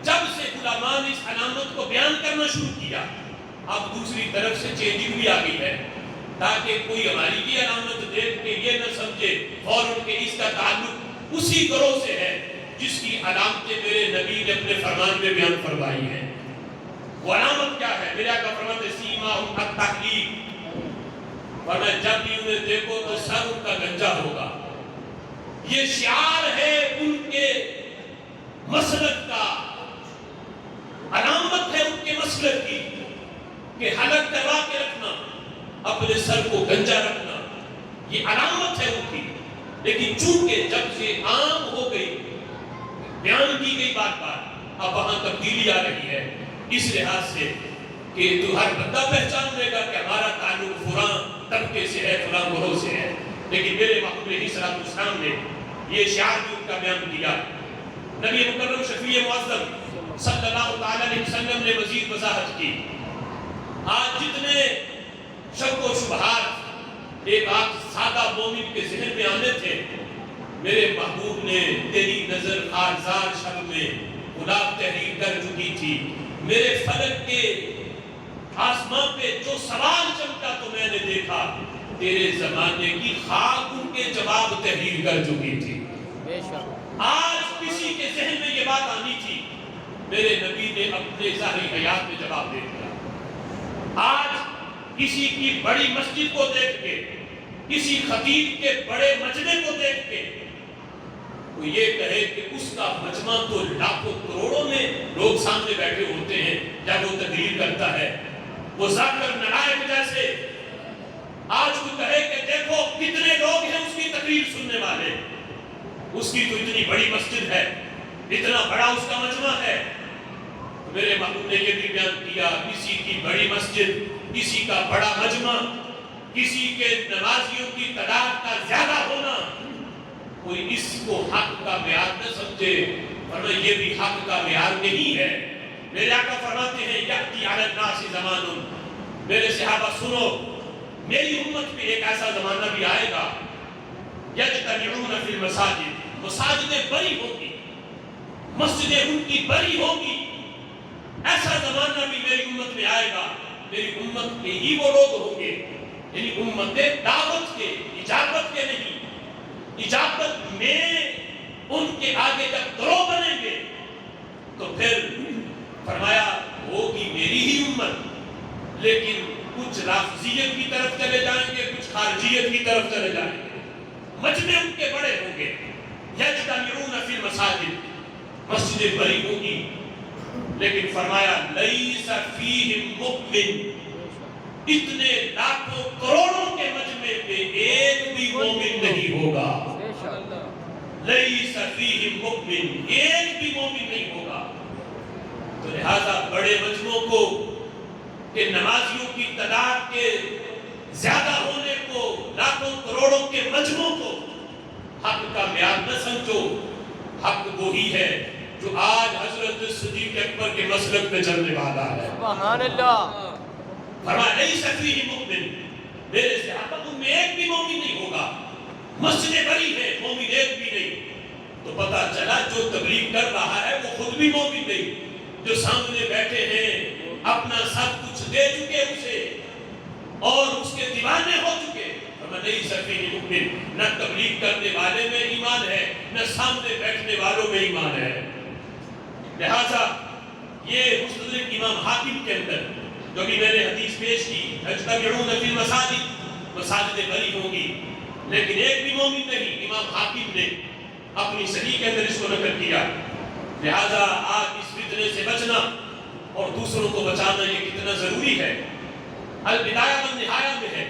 جب سے علماء نے اس علامت کو بیان کرنا شروع کیا، اب دوسری طرف سے چینجنگ بھی آ گئی ہے، تاکہ کوئی ہماری کی علامت دیکھ کے یہ نہ سمجھے فوراً کہ اس کا تعلق اسی گروہ سے ہے جس کی علامتیں میرے نبی نے اپنے فرمان میں بیان فرمائی ہیں۔ وہ علامت کیا ہے؟ میرے آقا فرماتے سیماہم التحلیق، ورنہ جب بھی انہیں دیکھو تو سر ان کا گنجا ہوگا۔ یہ شعار ہے ان کے مسلک کا، علامت ہے ان کے مسلک کی کہ حلق کروا کے رکھنا، اپنے سر کو گنجا رکھنا، یہ علامت ہے ان کی۔ لیکن چونکہ جب سے عام ہو گئی، بیان کی گئی بات بات، اب وہاں تبدیلی آ رہی ہے، اس لحاظ سے کہ تو ہر بندہ پہچان لے گا کہ ہمارا تعلق فلاں طبقے سے ہے، فلاں گروہ سے ہے۔ لیکن میرے محبوب علیہ الصلوۃ والسلام نے یہ شعار بھی ان کا بیان کیا نبی مکرم شفیع معظم صلی اللہ تعالی علیہ وسلم نے مزید وضاحت کی. آج جتنے شک و شبہات ایک آج سادہ مومن کے ذہن میں آنے تھے، میرے محبوب نے تیری نظر خارزار شب میں گلاب تحریر کر چکی تھی. میرے فلک کے آسمان پہ جو سوال چمکا تو میں نے دیکھا، تیرے زمانے کی خاک ان کے جواب تحریر کر چکی تھی. آج کسی کے ذہن میں یہ بات آنی تھی، میرے نبی نے اپنے ظاہری حیات میں جواب دے دیا. آج کسی کی بڑی مسجد کو دیکھ کے، کسی خطیب کے بڑے مجمع کو دیکھ کے وہ یہ کہے کہ اس کا مجمع تو لاکھوں کروڑوں میں لوگ سامنے بیٹھے ہوتے ہیں جب وہ تقریر کرتا ہے، وہ ذاکر نائک جیسے آج وہ کہے کہ دیکھو کتنے لوگ ہیں اس کی تقریر سننے والے، اس کی تو اتنی بڑی مسجد ہے، اتنا بڑا اس کا مجمع ہے. میرے محبوب نے یہ بھی بیان کیا، کسی کی بڑی مسجد، کسی کا بڑا مجمع، کسی کے نمازیوں کی تعداد کا زیادہ ہونا، کوئی اس کو حق کا معیار نہ سمجھے، ورنہ یہ بھی حق کا معیار نہیں ہے. میرے آقا فرماتے ہیں یأتی علی الناس زمان، میرے صحابہ سنو، میری امت میں ایک ایسا زمانہ بھی آئے گا، یجتمعون فی المساجد، مساجدیں بڑی ہوگی، مسجدیں ان کی بڑی ہوگی. ایسا زمانہ بھی میری امت میں آئے گا، میری امت کے ہی وہ لوگ ہوں گے، یعنی امت دعوت کے، اجابت کے نہیں، اجابت میں ان کے آگے جب گروہ بنیں گے تو پھر فرمایا ہوگی میری ہی امت، لیکن کچھ رافضیت کی طرف چلے جائیں گے، کچھ خارجیت کی طرف چلے جائیں گے. مجمع ان کے بڑے ہوں گے، یجتمعون فی المساجد، مسجدیں بڑی ہوں گی، لیکن فرمایا لیس فیہم مؤمن، اتنے لاکھوں کروڑوں کے مجمع میں ایک بھی مومن نہیں ہوگا. لیس فیہم مؤمن، ایک بھی مومن نہیں ہوگا. تو لہذا بڑے مجمعوں کو کہ نمازیوں کی تعداد کے زیادہ ہونے کو، لاکھوں کروڑوں کے مجمعوں کو حق کا معیار نہ سمجھو. حق وہی ہے جو آج حضرت صدیق اکبر کے مسلک پہ چلنے والا ہے. سبحان اللہ. فرمایا لیس فیہم مؤمن، میرے صحابہ ان میں ایک بھی مومن نہیں ہوگا. مسجدیں بڑی ہیں، مومن ایک بھی نہیں. تو پتہ چلا جو تبلیغ کر رہا ہے وہ خود بھی مومن نہیں، جو سامنے بیٹھے ہیں اپنا سب کچھ دے چکے اسے اور اس کے دیوانے ہو چکے. لیس فیہم مؤمن، نہ تبلیغ کرنے والے میں ایمان ہے، نہ سامنے بیٹھنے والوں میں ایمان ہے. لہذا یہ مستدرک امام حاکم کے اندر جو بھی میں نے حدیث پیش کی، یجتمعون فی المساجد، مساجدیں بڑی ہوں گی لیکن ایک بھی مومن نہیں، امام حاکم نے اپنی صحیح کے اندر اس کو نقل کیا. لہذا آج اس فتنے سے بچنا اور دوسروں کو بچانا یہ کتنا ضروری ہے. البدایہ والنہایہ میں ہے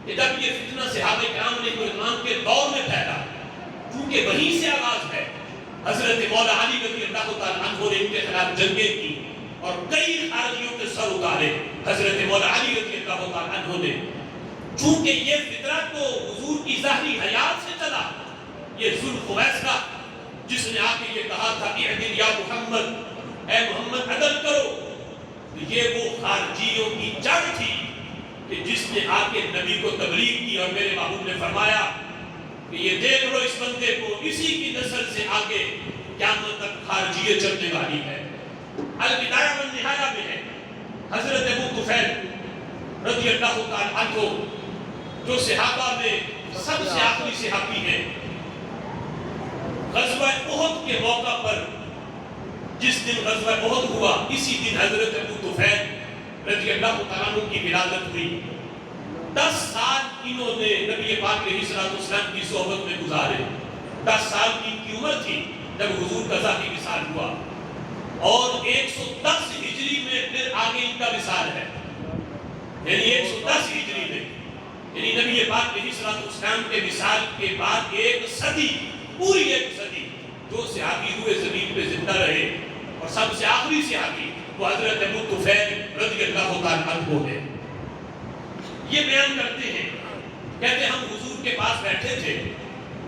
کہ جب یہ فتنہ صحابہ کرام علیہ الرضوان کے دور میں پھیلا، چونکہ وہیں سے آغاز ہے، حضرت مولا علی رضی اللہ تعالیٰ عنہ نے ان کے خلاف جنگیں کی اور کئی خارجیوں کے سر اتارے حضرت مولا علی رضی اللہ تعالیٰ عنہ نے. چونکہ یہ فتنہ تو حضور کی ظاہری حیات سے چلا، یہ ذوالخویسرہ جس نے آ کے یہ کہا تھا اعدل یا محمد، اے محمد عدل کرو، تو یہ وہ خارجیوں کی جڑ تھی کہ جس نے آ کے نبی کو تبلیغ کی. اور میرے محبوب نے فرمایا کہ یہ دیکھ لو اس بندے کو، اسی کی نسل سے آگے قیامت تک خارجیت چلنے والی ہے. البدایہ والنہایہ میں ہے حضرت ابو طفیل رضی اللہ تعالیٰ عنہ جو صحابہ میں سب سے آخری صحابی ہیں. غزوہ احد کے موقع پر جس دن غزوہ احد ہوا، اسی دن حضرت ابو طفیل رضی اللہ تعالیٰ عنہ کی ولادت ہوئی. 10 سال انہوں نے نبی پاک علیہ السلام کی صحبت میں گزارے. 10 سال کی ان کی عمر تھی جب حضور کا ذاتی وصال ہوا، اور 110 ہجری میں پھر آگے ان کا وصال ہے. یعنی 110 ہجری میں، یعنی نبی پاک علیہ السلام کے وصال کے بعد ایک صدی، پوری ایک صدی جو صحابی روئے زمین پہ زندہ رہے، اور سب سے آخری صحابی وہ حضرت ابو طفیل رضی اللہ تعالیٰ عنہ ہے. یہ بیان کرتے ہیں، کہتے ہم حضور کے پاس بیٹھے تھے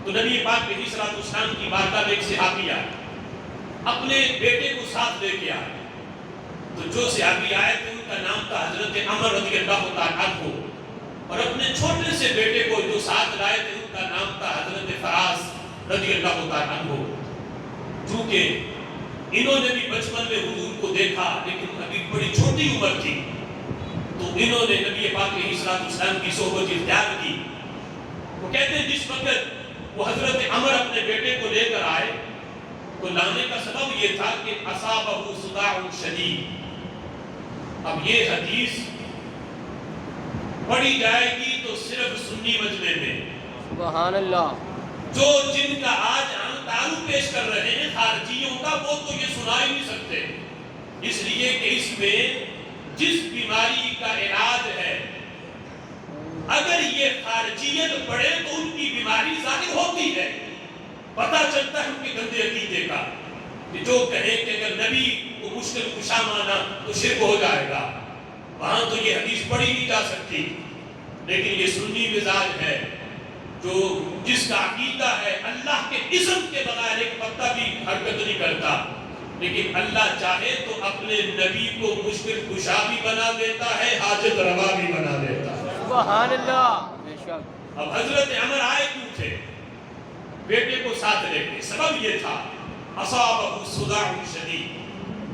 تو نبی پاک علیہ السلام کی بارگاہ میں ایک صحابی آیا. اپنے بیٹے کو ساتھ لے کے آئے. تو جو صحابی آئے تھے ان کا نام تھا حضرت عمر رضی اللہ تعالیٰ عنہ, اور اپنے چھوٹے سے بیٹے کو جو ساتھ لائے تھے ان کا نام تھا حضرت فراس رضی اللہ تعالیٰ عنہ. چونکہ انہوں نے بھی بچپن میں حضور کو دیکھا لیکن ابھی بڑی چھوٹی عمر تھی, تو انہوں نے نبی پاک علیہ الصلوۃ والسلام کی صحبت اختیار کی. وہ کہتے ہیں جس وقت وہ حضرت عمر اپنے بیٹے کو لے کر آئے تو لانے کا سبب یہ تھا کہ اصابہ صداع شدید. اب یہ حدیث پڑھی جائے گی تو صرف سنی مجمع میں, سبحان اللہ, جو جن کا آج ہم تعارف پیش کر رہے ہیں خارجیوں کا, وہ تو یہ سنا ہی نہیں سکتے, اس لیے کہ اس میں جس بیماری کا علاج ہے اگر یہ خارجیت پڑھے تو ان کی بیماری ظاہر ہوتی ہے. پتہ چلتا ہے ان کے گندے عقیدے کا, کہ جو کہیں کہ اگر نبی کو مشکل کشا مانا تو شرک ہو جائے گا, وہاں تو یہ حدیث پڑھی نہیں جا سکتی. لیکن یہ سنی مزاج ہے جو جس کا عقیدہ ہے اللہ کے اسم کے بغیر ایک پتہ بھی حرکت نہیں کرتا, لیکن اللہ چاہے تو اپنے نبی کو مشکل کشا بھی بنا دیتا ہے, حاجت روا بھی بنا دیتا ہے. سبحان اللہ, بے شک. اب حضرت عمر آئے کیوں تھے بیٹے کو ساتھ لے کے؟ سبب یہ تھا اصابہ صداع شدید,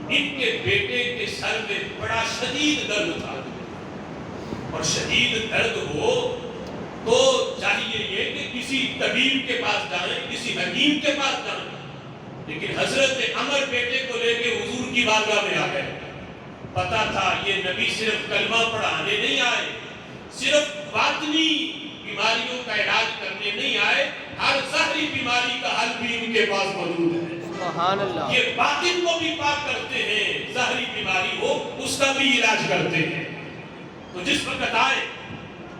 ان کے بیٹے کے سر میں بڑا شدید درد تھا, اور شدید درد ہو تو چاہیے یہ کہ کسی طبیب کے پاس جائیں, کسی حکیم کے پاس جائیں. لیکن حضرت عمر بیٹے کو لے کے حضور کی بارگاہ میں آ گئے. پتا تھا یہ نبی صرف کلمہ پڑھانے نہیں آئے, صرف باطنی بیماریوں کا علاج کرنے نہیں آئے, ہر ظاہری بیماری کا حل بھی ان کے پاس موجود ہے. سبحان اللہ. یہ باطن کو بھی پاک کرتے ہیں, ظاہری بیماری ہو اس کا بھی علاج کرتے ہیں. تو جس وقت آئے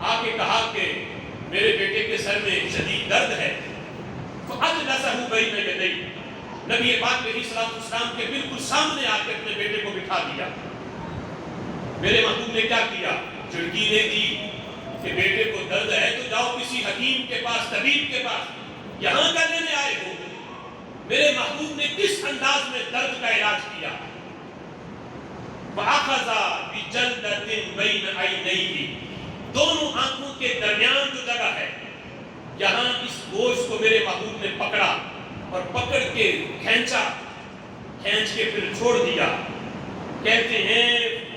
آ کے کہا کہ میرے بیٹے کے سر میں شدید درد ہے, فَأَجْلَسَهُ بَيْنَ يَدَيْهِ, نبی پاک علیہ الصلوۃ والسلام کے بالکل سامنے آ کے اپنے بیٹے کو بٹھا دیا. میرے محبوب نے کیا کیا؟ چڑکینے دی کہ بیٹے کو درد ہے تو جاؤ کسی حکیم کے پاس, طبیب کے پاس, یہاں کیا لینے آئے ہو؟ میرے محبوب نے کس انداز میں درد کا علاج کیا؟ وَأَخَذَ بِجَلْدَةٍ بَيْنَ عَيْنَيْهِ, دونوں آنکھوں کے درمیان جو جگہ ہے یہاں اس گوشت کو میرے محبوب نے پکڑا اور پکڑ کے کھینچا, کھینچ کے پھر چھوڑ دیا. کہتے ہیں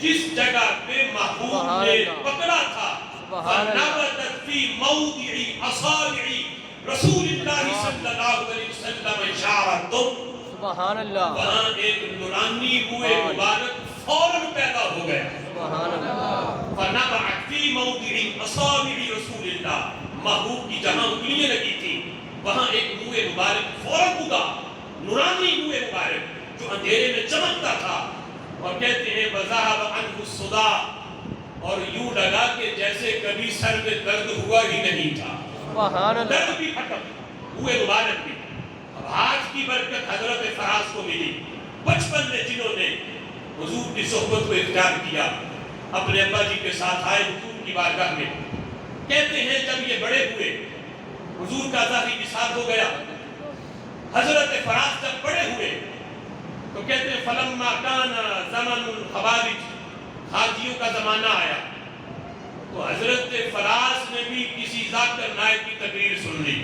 جس جگہ پہ محبوب نے پکڑا تھا فَنَبَتَتْ فِي مَوْضِعِ أَصَابِعِ رسول اللہ صلی اللہ علیہ وسلم شعرۃ, سبحان اللہ, وہاں ایک نورانی بوئے مبارک فوراً پیدا ہو گیا. سبحان اللہ. فَنَبَعَتْ فِي مَوْضِعِ أَصَابِعِ رسول اللہ, محبوب کی جہاں انگلیاں لگی تھی وہاں ایک بوئے مبارک فوراً اگا, نورانی بوئے مبارک جو اندھیرے میں چمکتا تھا. اور کہتے ہیں وَذَهَبَ عَنْهُ الصُّدَاعُ, اور یوں لگا کہ جیسے کبھی سر میں درد ہوا ہی نہیں تھا. سبحان اللہ. درد بھی ختم, بوئے مبارک بھی. اب آج کی برکت حضرت فراس کو ملی, بچپن میں جنہوں نے حضور کی صحبت کو اختیار کیا, اپنے ابا جی کے ساتھ آئے حضور کی بارگاہ میں. کہتے ہیں جب یہ بڑے ہوئے حضور کا ظاہری وصال ہو گیا, حضرت فراس جب بڑے ہوئے تو کہتے ہیں فَلَمَّا كَانَ زَمَنُ الْخَوَارِجِ, خارجیوں کا زمانہ آیا تو حضرت فراس نے بھی کسی ذاکر نائب کی تقریر سن لی,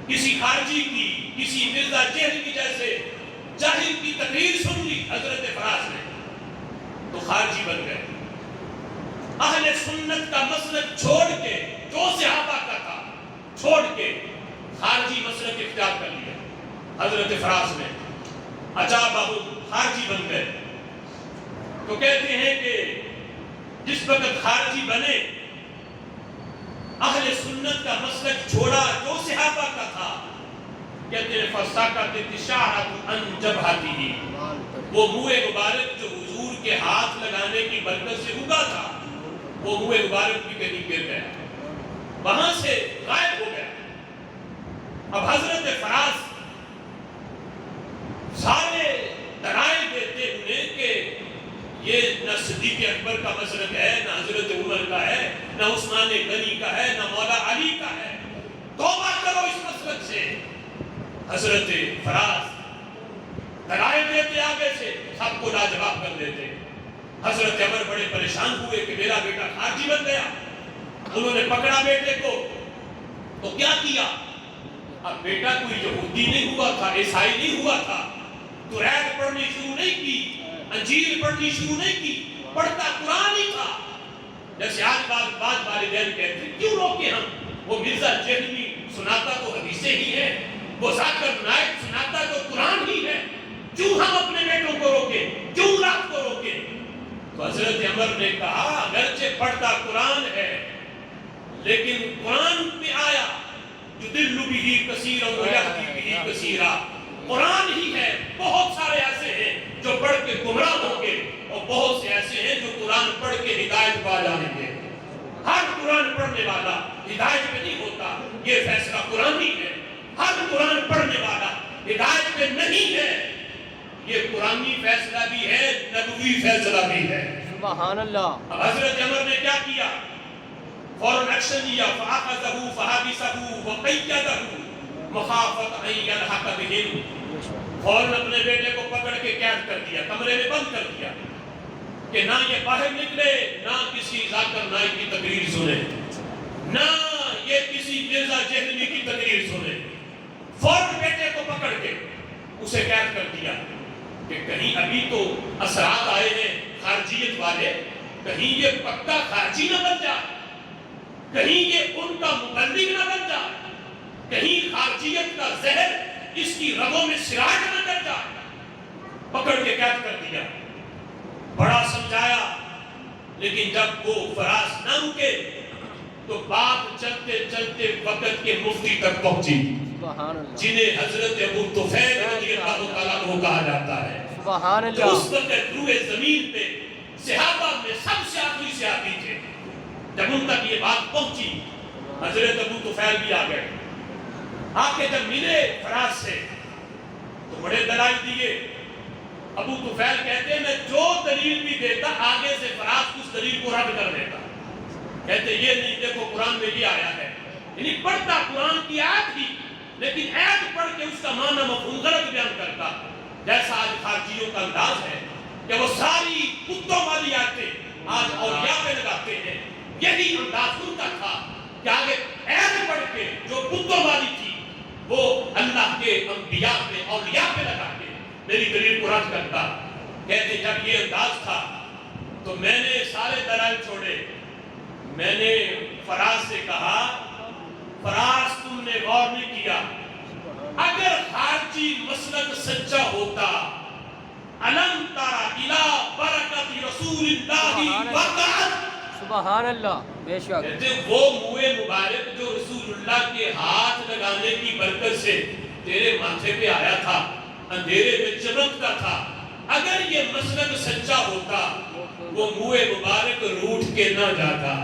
کسی خارجی کی, کسی مرزا جہل کی جیسے جاہل کی تقریر سن لی حضرت فراس نے, تو خارجی بن گئے. اہل سنت کا مسلک چھوڑ کے, جو صحابہ کا تھا چھوڑ کے خارجی مسلک اختیار کر لیا حضرت فراس نے. عجابہ خارجی بن گئے. تو کہتے ہیں کہ جس وقت خارجی بنے اہل سنت کا مسلک چھوڑا جو صحابہ کا تھا, کہتے ہیں فَسَقَطَتِ الشَّعْرَةُ عَنْ جَبْهَتِهِ, وہ منہ مبارک جو حضور کے ہاتھ لگانے کی برکت سے اگا تھا وہ منہ مبارک بھی کہیں گر گیا, وہاں سے غائب ہو گیا. اب حضرت فراس سارے دلائل دیتے انہیں کہ یہ نہ صدیق اکبر کا مسلک ہے, نہ حضرت عمر کا ہے, نہ عثمان غنی کا ہے, نہ مولا علی کا ہے, توبہ کرو اس مسلک سے. حضرت فراس دلائل دیتے آگے سے، سب کو لاجواب کر دیتے۔ حضرت عمر بڑے پریشان ہوئے کہ میرا بیٹا خارجی بن گیا۔ انہوں نے پکڑا بیٹے کو، تو کیا کیا؟ اب بیٹا کوئی یہودی نہیں ہوا تھا، عیسائی نہیں ہوا تھا، توریت پڑھنی شروع نہیں کی، انجیل پڑھنی شروع نہیں کی، پڑھتا قرآن ہی تھا۔ جیسے آج بعض والدین کہتے ہیں کیوں روکے ہم؟ وہ مرزا جہلمی سناتا تو حدیثیں ہی ہیں، وہ ذاکر نائک سناتا تو قرآن ہی ہے، کیوں ہم اپنے بیٹوں کو روکیں، کیوں رات کو روکیں؟ تو حضرت عمر نے کہا اگرچہ پڑھتا قرآن ہے لیکن قرآن میں آیا یضل بہ کثیرا ویہدی بہ کثیرا، قرآن ہی ہے، بہت سارے ایسے ہیں جو پڑھ کے گمراہ ہوں گے اور بہت سے ایسے ہیں جو قرآن پڑھ کے ہدایت پا جائیں گے۔ ہر قرآن پڑھنے والا ہدایت پہ نہیں ہوتا، یہ فیصلہ قرآن ہی ہے۔ ہر قرآن پڑھنے والا ہدایت پہ نہیں ہے، یہ قرآنی فیصلہ بھی ہے، نبوی فیصلہ بھی ہے۔ سبحان اللہ۔ اب حضرت عمر نے کیا کیا؟ فوراً ایکشن لیا، فَأَخَذَهُ فَحَبِسَهُ وَقَيَّدَهُ مَخَافَةَ أَن يَلْحَقَ بِهِمْ، فوراً اپنے بیٹے کو پکڑ کے قید کر دیا، کمرے میں بند کر دیا کہ نہ یہ باہر نکلے، نہ کسی ذاکر نائک کی تقریر سنے، نہ یہ کسی مرزا جہلمی کی تقریر سنے۔ فوراً بیٹے کو پکڑ کے اسے قید کر دیا کہ کہیں ابھی تو اثرات آئے ہیں خارجیت والے، کہیں یہ پکا خارجی نہ بن جائے، کہیں یہ ان کا مبلغ نہ بن جائے، کہیں خارجیت کا زہر اس کی رگوں میں سراج نہ کر جائے۔ پکڑ کے قید کر دیا، بڑا سمجھایا، لیکن جب وہ فراز نہ رکے تو بات چلتے چلتے وقت کے مفتی تک پہنچی، جنہیں حضرت ابو طفیل رضی اللہ تعالیٰ عنہ کہا جاتا ہے، سبحان اللہ۔ جو اس وقت روئے زمین پہ صحابہ میں سب سے آخری صحابی تھے۔ جب ان تک یہ بات پہنچی، حضرت ابو طفیل بھی آ گئے، آ کے جب ملے فراز سے تو بڑے دلائل دیے۔ ابو طفیل کہتے ہیں میں جو دلیل بھی دیتا آگے سے فراز اس دلیل کو رد کر دیتا، کہتے یہ نہیں دیکھو قرآن میں یہ آیا ہے، یعنی پڑھتا قرآن کی آیت ہی لیکن آیت پڑھ کے اس کا معنی مفہوم غلط بیان کرتا، جیسا آج خارجیوں کا انداز ہے کہ وہ ساری کتوں والی آیتیں آج اولیاء پہ لگاتے ہیں۔ یہی انداز ان کا تھا کہ آگے آیت پڑھ کے جو کتوں والی تھی وہ اللہ کے انبیاء پہ اولیاء پہ لگا کے میری دلیل کو رد کرتا۔ کہتے جب یہ انداز تھا تو میں نے سارے دلائل چھوڑے، میں نے فراز سے کہا فراز تم نے غور نہیں کیا، اگر خارجی مسلک سچا ہوتا علم ترى الى برکت رسول اللہ وقعت، سبحان اللہ، بے شک۔ کہتے وہ منہ مبارک جو رسول اللہ کے ہاتھ لگانے کی برکت سے تیرے ماتھے پہ آیا تھا، اندھیرے میں چمکتا تھا، اگر یہ مسلک سچا ہوتا وہ منہ مبارک روٹھ کے نہ جاتا،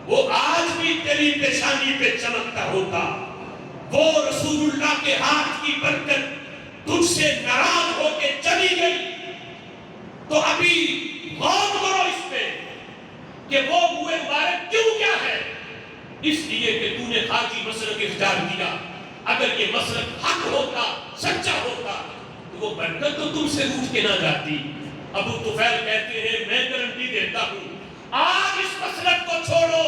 وہ آج بھی تیری پیشانی پہ چمکتا ہوتا۔ وہ رسول اللہ کے ہاتھ کی برکت تجھ سے ناراض ہو کے چلی گئی تو ابھی غور کرو اس پہ کہ وہ منہ مبارک کیوں کیا ہے؟ اس لیے کہ تو نے خارجی مسلک اختیار کیا۔ اگر یہ مسلک حق ہوتا، سچا ہوتا تو وہ برکت تو تم سے روٹھ کے نہ جاتی۔ ابو طفیل کہتے ہیں میں گارنٹی دیتا ہوں آج اس مسلک کو چھوڑو،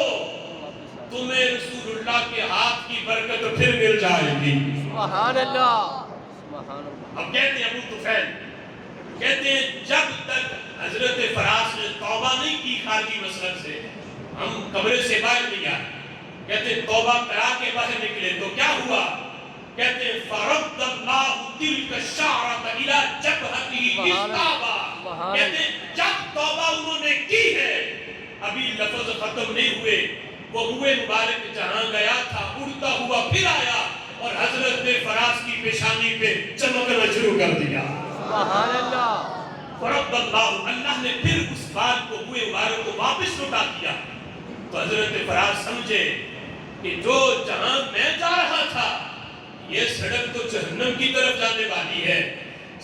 تمہیں رسول اللہ کے ہاتھ کی برکت پھر مل جائے گی۔ سبحان اللہ، سبحان اللہ۔ اب کہتے ہیں ابو طفیل کہتے ہیں جب تک حضرت فراز نے توبہ نہیں کی خارجی مسلک سے ہم کمرے سے باہر نہیں آئے۔ کہتے ہیں توبہ کرا کے باہر نکلے تو کیا ہوا؟ کہتے ہیں فرد اللہ تلک الشعرۃ الی جبہتہ بالتوبہ، کہتے ہیں جب توبہ انہوں نے کی ہے ابھی لفظ ختم نہیں ہوئے، وہ منہ مبارک جہاں گیا تھا اڑتا ہوا پھر آیا اور حضرت فراز کی پیشانی پہ چمکنا شروع کر دیا۔ سبحان اللہ۔ فرد اللہ، اللہ نے پھر اس بات کو منہ مبارک کو واپس لوٹا دیا تو حضرت فراز سمجھے کہ جو جہاں میں جا رہا تھا یہ سڑک تو جہنم کی طرف جانے والی ہے،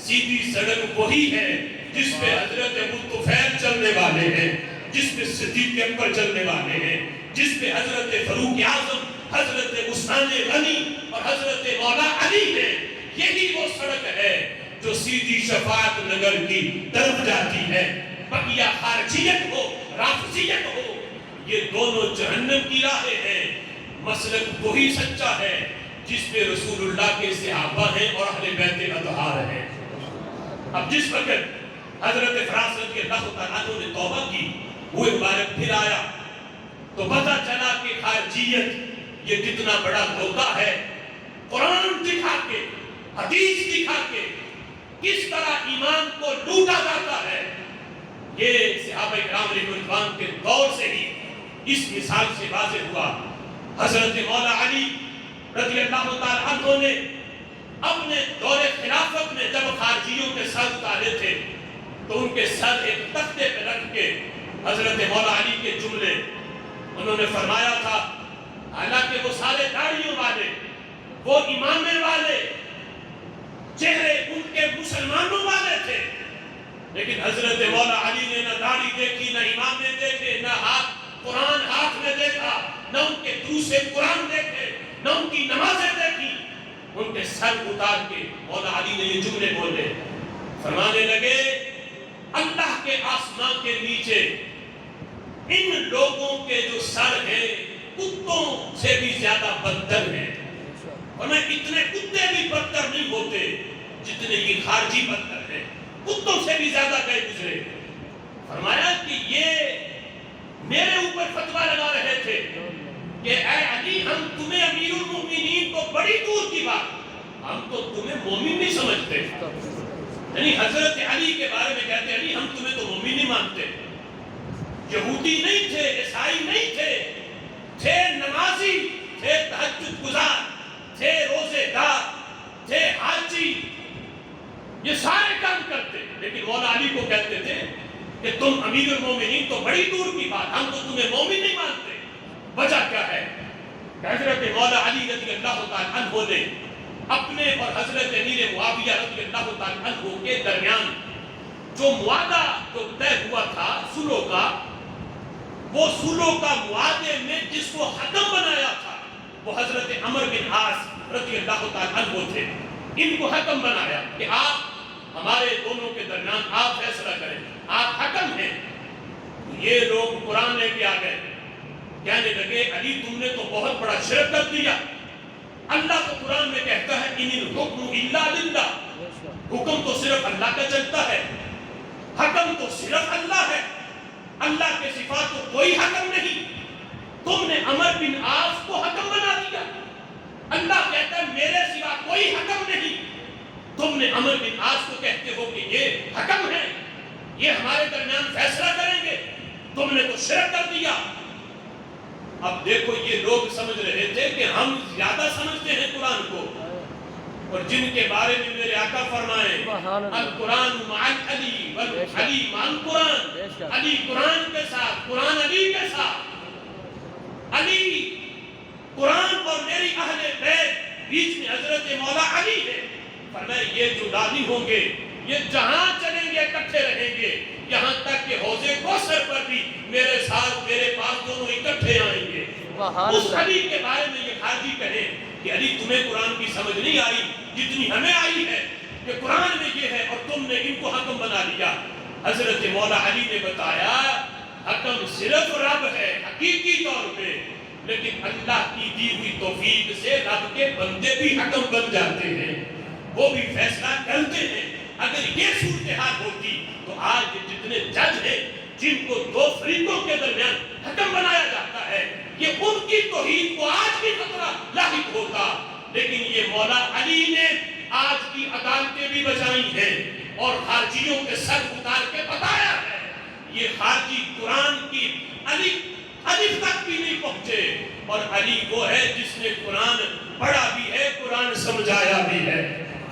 سیدھی سڑک وہی ہے جس پہ حضرت ابو طفیل چلنے والے ہیں، جس پہ صدیق اکبر چلنے والے ہیں، جس پہ حضرت فاروق اعظم، حضرت عثمان غنی اور حضرت مولا علی ہے، یہی وہ سڑک ہے جو سیدھی شفاعت نگر کی طرف جاتی ہے. بقیہ خارجیت ہو رافضیت ہو یہ دونوں جہنم کی راہیں ہیں. مسلک وہی سچا ہے جس پہ رسول اللہ کے صحابہ ہیں اور اہل بیت اطہار ہیں. اب جس وقت حضرت فراس رضی اللہ تعالیٰ عنہ نے توبہ کی وہ مبارک پھر آیا تو پتہ چلا کہ خارجیت یہ کتنا بڑا دھوکہ ہے. قرآن دکھا کے حدیث دکھا کے کس طرح ایمان کو لوٹا جاتا ہے. یہ صحابہ کرام رضوان کے دور سے ہی اس مثال سے واضح ہوا. حضرت مولا علی رضی اللہ تعالیٰ عنہ نے اپنے دور خلافت میں جب خارجیوں کے سر اتارے تھے تو ان کے سر ایک تختے پہ رکھ کے حضرت مولا علی کے جملے انہوں نے فرمایا تھا. حالانکہ وہ سارے داڑھیوں والے وہ امامے والے چہرے ان کے مسلمانوں والے تھے لیکن حضرت مولا علی نے نہ داڑھی دیکھی نہ امامے دیکھے نہ قرآن ہاتھ میں دیکھا نہ ان کے دروس قرآن دیکھے نہ ان کی نمازیں دیکھی. ان کے سر اتار کے مولا علی نے یہ جملے بولے. فرمانے لگے اللہ کے آسمان کے نیچے ان لوگوں کے جو سر ہیں کتوں سے بھی زیادہ بدتر ہیں. ورنہ اتنے کتے بھی بدتر نہیں ہوتے جتنے یہ خارجی بدتر ہیں. کتوں سے بھی زیادہ گئے گزرے. فرمایا کہ یہ میرے اوپر فتویٰ لگا رہے تھے کہ اے علی ہم تمہیں امیر المومنین کو بڑی دور کی بات ہم تو تمہیں مومن نہیں سمجھتے. یعنی حضرت علی کے بارے میں کہتے علی ہم تمہیں تو مومن نہیں مانتے. یہودی نہیں تھے عیسائی نہیں تھے نمازی تھے تہجد گزار تھے روزے دار تھے حاجی یہ سارے کام کرتے لیکن مولا علی کو کہتے تھے کہ تم امیر المومنین تو بڑی دور کی بات ہم تو تمہیں مومن نہیں مانتے. وجہ کیا ہے؟ حضرت مولا علی رضی اللہ تعالیٰ عنہ نے اپنے اور حضرت امیر معاویہ رضی اللہ تعالیٰ عنہ کے درمیان جو معاہدہ جو طے ہوا تھا صلح کا وہ صلح کا معاہدے میں جس کو حکم بنایا تھا وہ حضرت عمر بن عاص رضی اللہ تعالیٰ عنہ تھے. ان کو حکم بنایا کہ آپ ہمارے دونوں کے درمیان آپ فیصلہ کریں آپ حکم ہیں. یہ لوگ قرآن لے کے آ گئے کہنے لگے علی تم نے تو بہت بڑا شرک کر دیا. اللہ تو قرآن میں کہتا ہے ان الحکم الا للہ حکم تو صرف اللہ کا چلتا ہے حکم تو صرف اللہ ہے اللہ کے صفات تو کوئی حکم نہیں. تم نے عمر بن عاص کو حکم بنا دیا. اللہ کہتا ہے میرے سوا کوئی حکم نہیں. تم نے عمر بن عاص کو کہتے ہو کہ یہ حکم ہے یہ ہمارے درمیان فیصلہ کریں گے تم نے تو شرک کر دیا. اب دیکھو یہ لوگ سمجھ رہے تھے کہ ہم زیادہ سمجھتے ہیں قرآن کو اور جن کے بارے میں میرے آقا فرمائے القرآن مع علی علی مع القرآن علی قرآن کے ساتھ قرآن علی کے ساتھ علی قرآن اور میری اہل بیت بیچ میں حضرت مولا علی ہے. فرمایا یہ جو دانی ہوں گے یہ جہاں چلیں گے اکٹھے رہیں گے یہاں تک کہ حوضے کوثر پر بھی میرے ساتھ میرے پاس دونوں اکٹھے آئیں گے. اس علی کے بارے میں یہ خارجی کہیں کہ علی تمہیں قرآن کی سمجھ نہیں آئی جتنی ہمیں آئی ہے کہ قرآن میں یہ ہے اور تم نے ان کو حکم بنا لیا. حضرت مولا علی نے بتایا حکم صرف رب ہے حقیقی طور پہ لیکن اللہ کی دی ہوئی توفیق سے رب کے بندے بھی حکم بن جاتے ہیں وہ بھی فیصلہ کرتے ہیں. اگر یہ صورتحال ہوتی تو آج جتنے جج ہیں جن کو دو فریقوں کے درمیان حکم بنایا جاتا ہے یہ ان کی توحید کو آج بھی خطرہ لاحق ہوتا. لیکن یہ مولا علی نے آج کی عدالتیں بھی بچائی ہیں اور خارجیوں کے سر اتار کے بتایا ہے یہ خارجی قرآن کی الف تک بھی نہیں پہنچے اور علی وہ ہے جس نے قرآن پڑھا بھی ہے قرآن سمجھایا بھی ہے.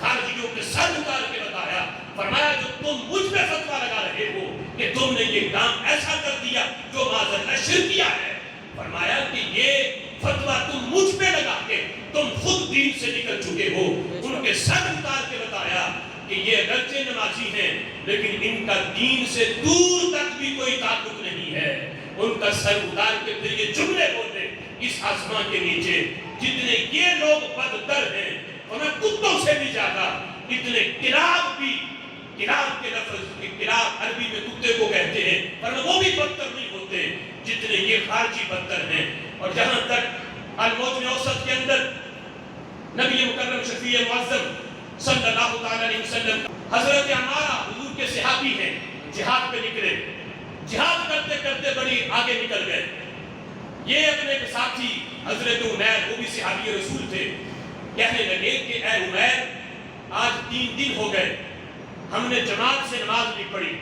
خارجیوں کے سر اتار کے بتایا فرمایا جو تم مجھ پہ فتویٰ لگا رہے ہو کہ تم نے یہ کام ایسا کر دیا جو معاذ شرکیہ ہے فرمایا کہ یہ فتویٰ تم مجھ پہ لگا کے تم خود دین سے نکل چکے ہو. ان کے سر اتار کے بتایا کہ یہ اگرچہ نمازی ہیں لیکن ان کا دین سے دور تک بھی کوئی تعلق نہیں ہے. ان کا سر اتار کے پھر یہ جملے بولے اس آسمان کے نیچے جتنے یہ لوگ بدتر ہیں انہیں کتوں سے بھی زیادہ اتنے کلاب بھی، کلاب کے لفظ، کلاب عربی میں کتے کو کہتے ہیں، پر وہ بھی بدتر نہیں ہوتے جتنے یہ خارجی بدتر ہیں۔ اور جہاں تک الموجم اوسط کے اندر نبی مکرم شفیع معظم صلی اللہ تعالی علیہ وسلم، حضرت عمارہ حضور کے صحابی ہیں، جہاد پہ نکلے، جہاد کرتے کرتے بڑی آگے نکل گئے۔ یہ اپنے ساتھی حضرت عمیر، وہ بھی صحابی رسول تھے، کہنے لگے کہ اے عمیر، آج 3 دن ہو گئے ہم نے جماعت سے نماز نہیں پڑھی۔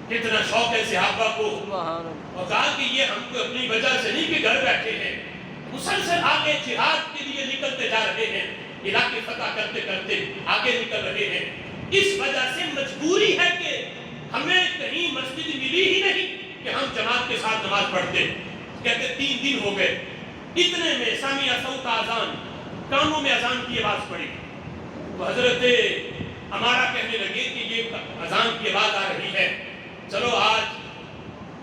کتنا شوق ہے صحابہ کو، اور کہا کہ یہ ہم کو اپنی وجہ سے نہیں کہ گھر بیٹھے ہیں، مسلسل آگے جہاد کے لیے نکلتے جا رہے ہیں، علاقے فتح کرتے کرتے آگے نکل رہے ہیں، اس وجہ سے مجبوری ہے کہ ہمیں کہیں مسجد ملی ہی نہیں کہ ہم جماعت کے ساتھ نماز پڑھتے۔ کہتے 3 دن ہو گئے، اتنے میں سامع صوت اذان، کانوں میں اذان کی آواز پڑی، تو حضرت ہمارا کہنے لگے کہ یہ اذان کی آواز آ رہی ہے، چلو آج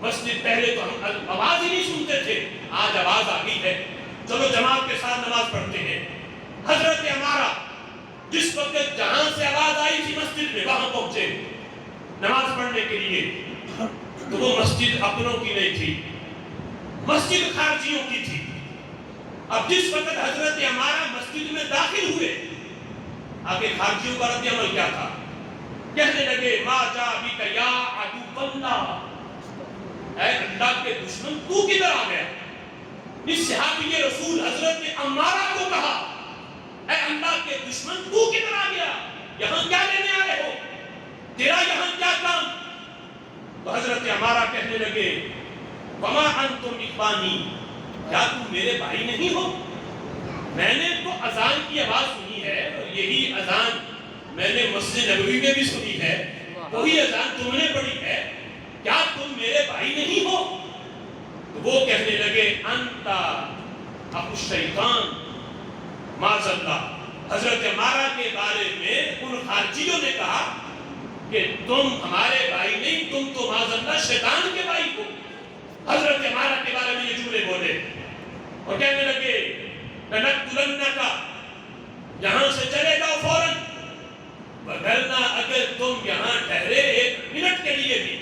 مسجد، پہلے تو ہم آواز ہی نہیں سنتے تھے، آج آواز آ گئی ہے، چلو جماعت کے ساتھ نماز پڑھتے ہیں۔ حضرت ہمارا جس وقت جہاں سے آواز آئی تھی مسجد میں وہاں پہنچے نماز پڑھنے کے لیے، تو وہ مسجد اپنوں کی نہیں تھی، مسجد خارجیوں کی تھی۔ اب جس وقت حضرت ہمارا مسجد میں داخل ہوئے، آگے خارجیوں کا رد عمل کیا تھا؟ کہنے لگے ما جا بک یا عدو اللہ، اے اللہ کے دشمن تو کدھر آ گیا؟ اس صحابی رسول حضرت عمارہ کو کہا اے اللہ کے دشمن تو کدھر آ گیا؟ یہاں کیا لینے آئے ہو؟ تیرا یہاں کیا کام؟ تو حضرت عمارہ کہنے لگے وما انتم اخوانی، کیا تم میرے بھائی نہیں ہو؟ میں نے تو اذان کی آواز سنی ہے، اور یہی اذان میں نے مسجد نبوی میں بھی سنی ہے، وہی اذان تم نے پڑھی ہے، کیا تم میرے بھائی نہیں ہو؟ تو وہ کہنے لگے انتا ابو الشیطان معاذ اللہ۔ حضرت عمارہ کے بارے میں ان خارجیوں نے کہا کہ تم ہمارے بھائی نہیں، تم تو معاذ اللہ شیطان کے بھائی ہو۔ حضرت عمارہ کے بارے میں یہ جملے بولے اور کہنے لگے لنقتلنک، یہاں سے چلے جاؤ فوراً، وگرنہ اگر تم یہاں ٹھہرے 1 منٹ کے لیے بھی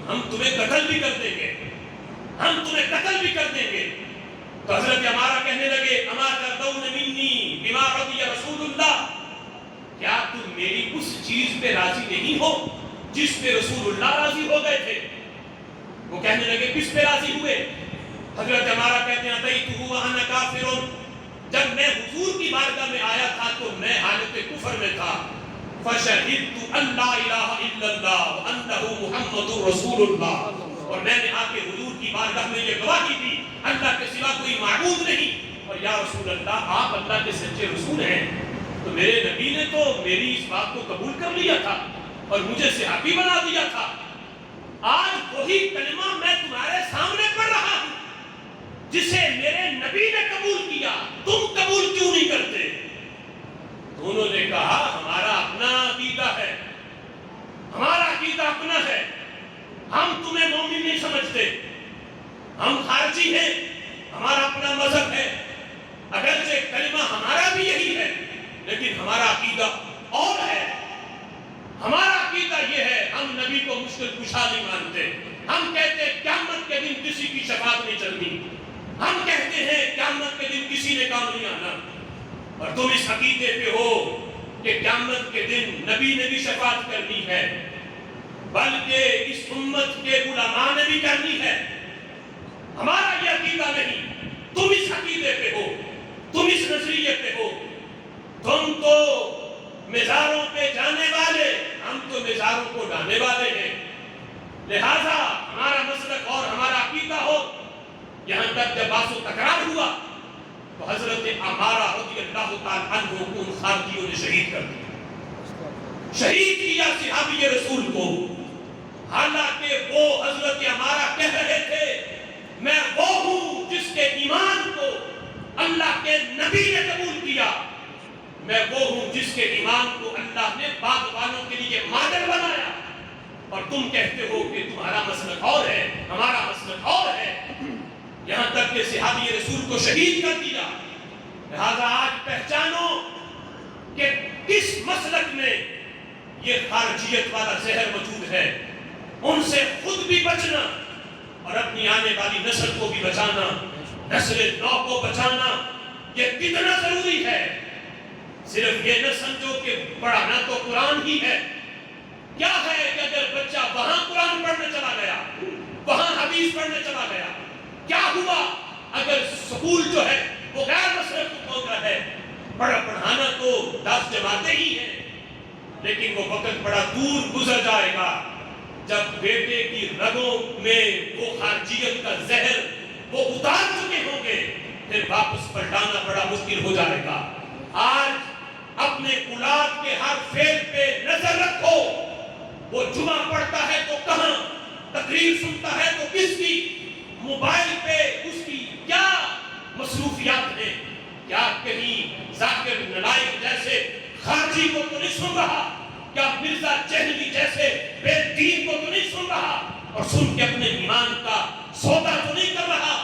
ہم تمہیں قتل بھی کر دیں گے، ہم تمہیں قتل بھی کر دیں گے۔ تو حضرت عمارہ کہنے لگے اما ترضون منی بما رضی رسول اللہ، کیا تم میری اس چیز پہ راضی نہیں ہو جس پہ رسول اللہ راضی ہو گئے تھے؟ وہ کہنے لگے کس پہ راضی ہوئے؟ حضرت عمارہ کہتے ہیں اتیتہ وانا کافر، جب میں حضور کی بارگاہ میں آیا تھا تو میں حالت کفر میں تھا، فشہدت ان لا الہ الا اللہ وانہ محمد رسول اللہ، اور میں نے آ کے حضور کی بارگاہ میں یہ گواہی دی اللہ کے سوا کوئی معبود نہیں، اور یا رسول اللہ آپ اللہ کے سچے رسول ہیں۔ تو میرے نبی نے تو میری اس بات کو قبول کر لیا تھا اور مجھے صحابی بنا دیا تھا، آج وہی کلمہ میں تمہارے سامنے پڑھ رہا ہوں جسے میرے نبی نے قبول کیا، تم قبول کیوں نہیں کرتے؟ دونوں نے کہا ہمارا اپنا عقیدہ ہے، ہمارا عقیدہ اپنا ہے، ہم تمہیں مومن نہیں سمجھتے، ہم خارجی ہیں، ہمارا اپنا مذہب ہے، اگرچہ کلمہ ہمارا بھی یہی ہے لیکن ہمارا عقیدہ اور ہے۔ ہمارا عقیدہ یہ ہے، ہم نبی کو مشکل کشا نہیں مانتے، ہم کہتے ہیں قیامت کے دن کسی کی شفاعت نہیں چلنی، ہم کہتے ہیں قیامت کے دن کسی نے کام نہیں آنا، اور تم اس عقیدے پہ ہو کہ قیامت کے دن نبی نے بھی شفاعت کرنی ہے، بلکہ اس امت کے علماء نے بھی کرنی ہے۔ ہمارا یہ عقیدہ نہیں، تم اس عقیدے پہ ہو، تم اس نظریے پہ ہو، تم تو مزاروں پہ جانے والے، ہم تو مزاروں کو ڈانے والے ہیں، لہذا ہمارا مسلک اور ہمارا عقیدہ ہو۔ یہاں تک جب بحث و تکرار ہوا تو حضرت عمارہ رضی اللہ تعالیٰ عنہ کو ان خارجیوں نے شہید کر دیا، شہید کیا صحابی رسول کو، حالانکہ وہ حضرت عمارہ کہہ رہے تھے میں وہ ہوں جس کے ایمان کو اللہ کے نبی نے قبول کیا، میں وہ ہوں جس کے ایمان کو اللہ نے بعد والوں کے لیے ماڈل بنایا، اور تم کہتے ہو کہ تمہارا مسلک اور ہے، ہمارا مسلک اور ہے، یہاں تک کہ صحابی رسول کو شہید کر دیا۔ لہذا آج پہچانو کہ کس مسلک مسلک میں یہ خارجیت والا زہر موجود ہے، ان سے خود بھی بچنا اور اپنی آنے والی نسل کو بھی بچانا، نسل نو کو بچانا یہ کتنا ضروری ہے۔ صرف یہ نہ سمجھو کہ پڑھانا تو قرآن ہی ہے۔ کیا ہے کہ اگر بچہ وہاں قرآن پڑھنے چلا گیا، وہاں حدیث پڑھنے چلا گیا، کیا ہوا اگر سکول جو ہے وہ غیر مسلک کو پہنچ رہا ہے؟ پڑھانا تو 10 جماعتیں ہی ہیں، لیکن وہ وقت بڑا دور گزر جائے گا جب بیٹے کی رگوں میں وہ خارجیت کا زہر وہ اتار چکے ہوں گے، پھر واپس پلٹانا بڑا مشکل ہو جائے گا۔ آج اپنے اولاد کے ہر فعل پہ نظر رکھو، وہ جمعہ پڑھتا ہے تو کہاں، تقریر سنتا ہے تو کس کی، موبائل پہ اس کی کیا مصروفیات ہیں؟ کیا کہیں ذاکر نائک جیسے خارجی کو تو نہیں سن رہا؟ کیا مرزا جہلی جیسے بے دین کو تو نہیں سن رہا اور سن کے اپنے ایمان کا سودا تو نہیں کر رہا؟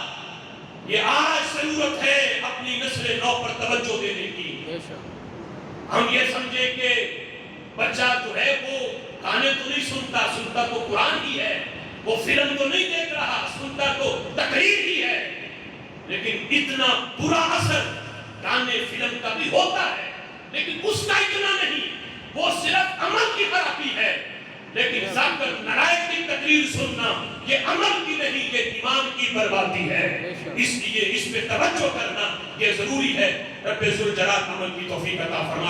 یہ آج ضرورت ہے اپنی نسل نو پر توجہ دینے کی۔ ہم یہ سمجھے کہ بچہ جو ہے وہ گانے تو نہیں سنتا، سنتا تو قرآن ہی ہے، وہ فلم تو نہیں دیکھ رہا، سنتا تو تقریر ہی ہے، لیکن اتنا برا اثر گانے فلم کا بھی ہوتا ہے، لیکن اس کا اتنا نہیں، وہ صرف عمل کی خرابی ہے۔ لیکن ذاکر نائک کی تقریر سننا یہ عمل کی نہیں، یہ ایمان کی بربادی ہے۔ اس لیے اس پہ توجہ کرنا یہ ضروری ہے۔ رب ذوالجلال عمل کی توفیق عطا فرمائے۔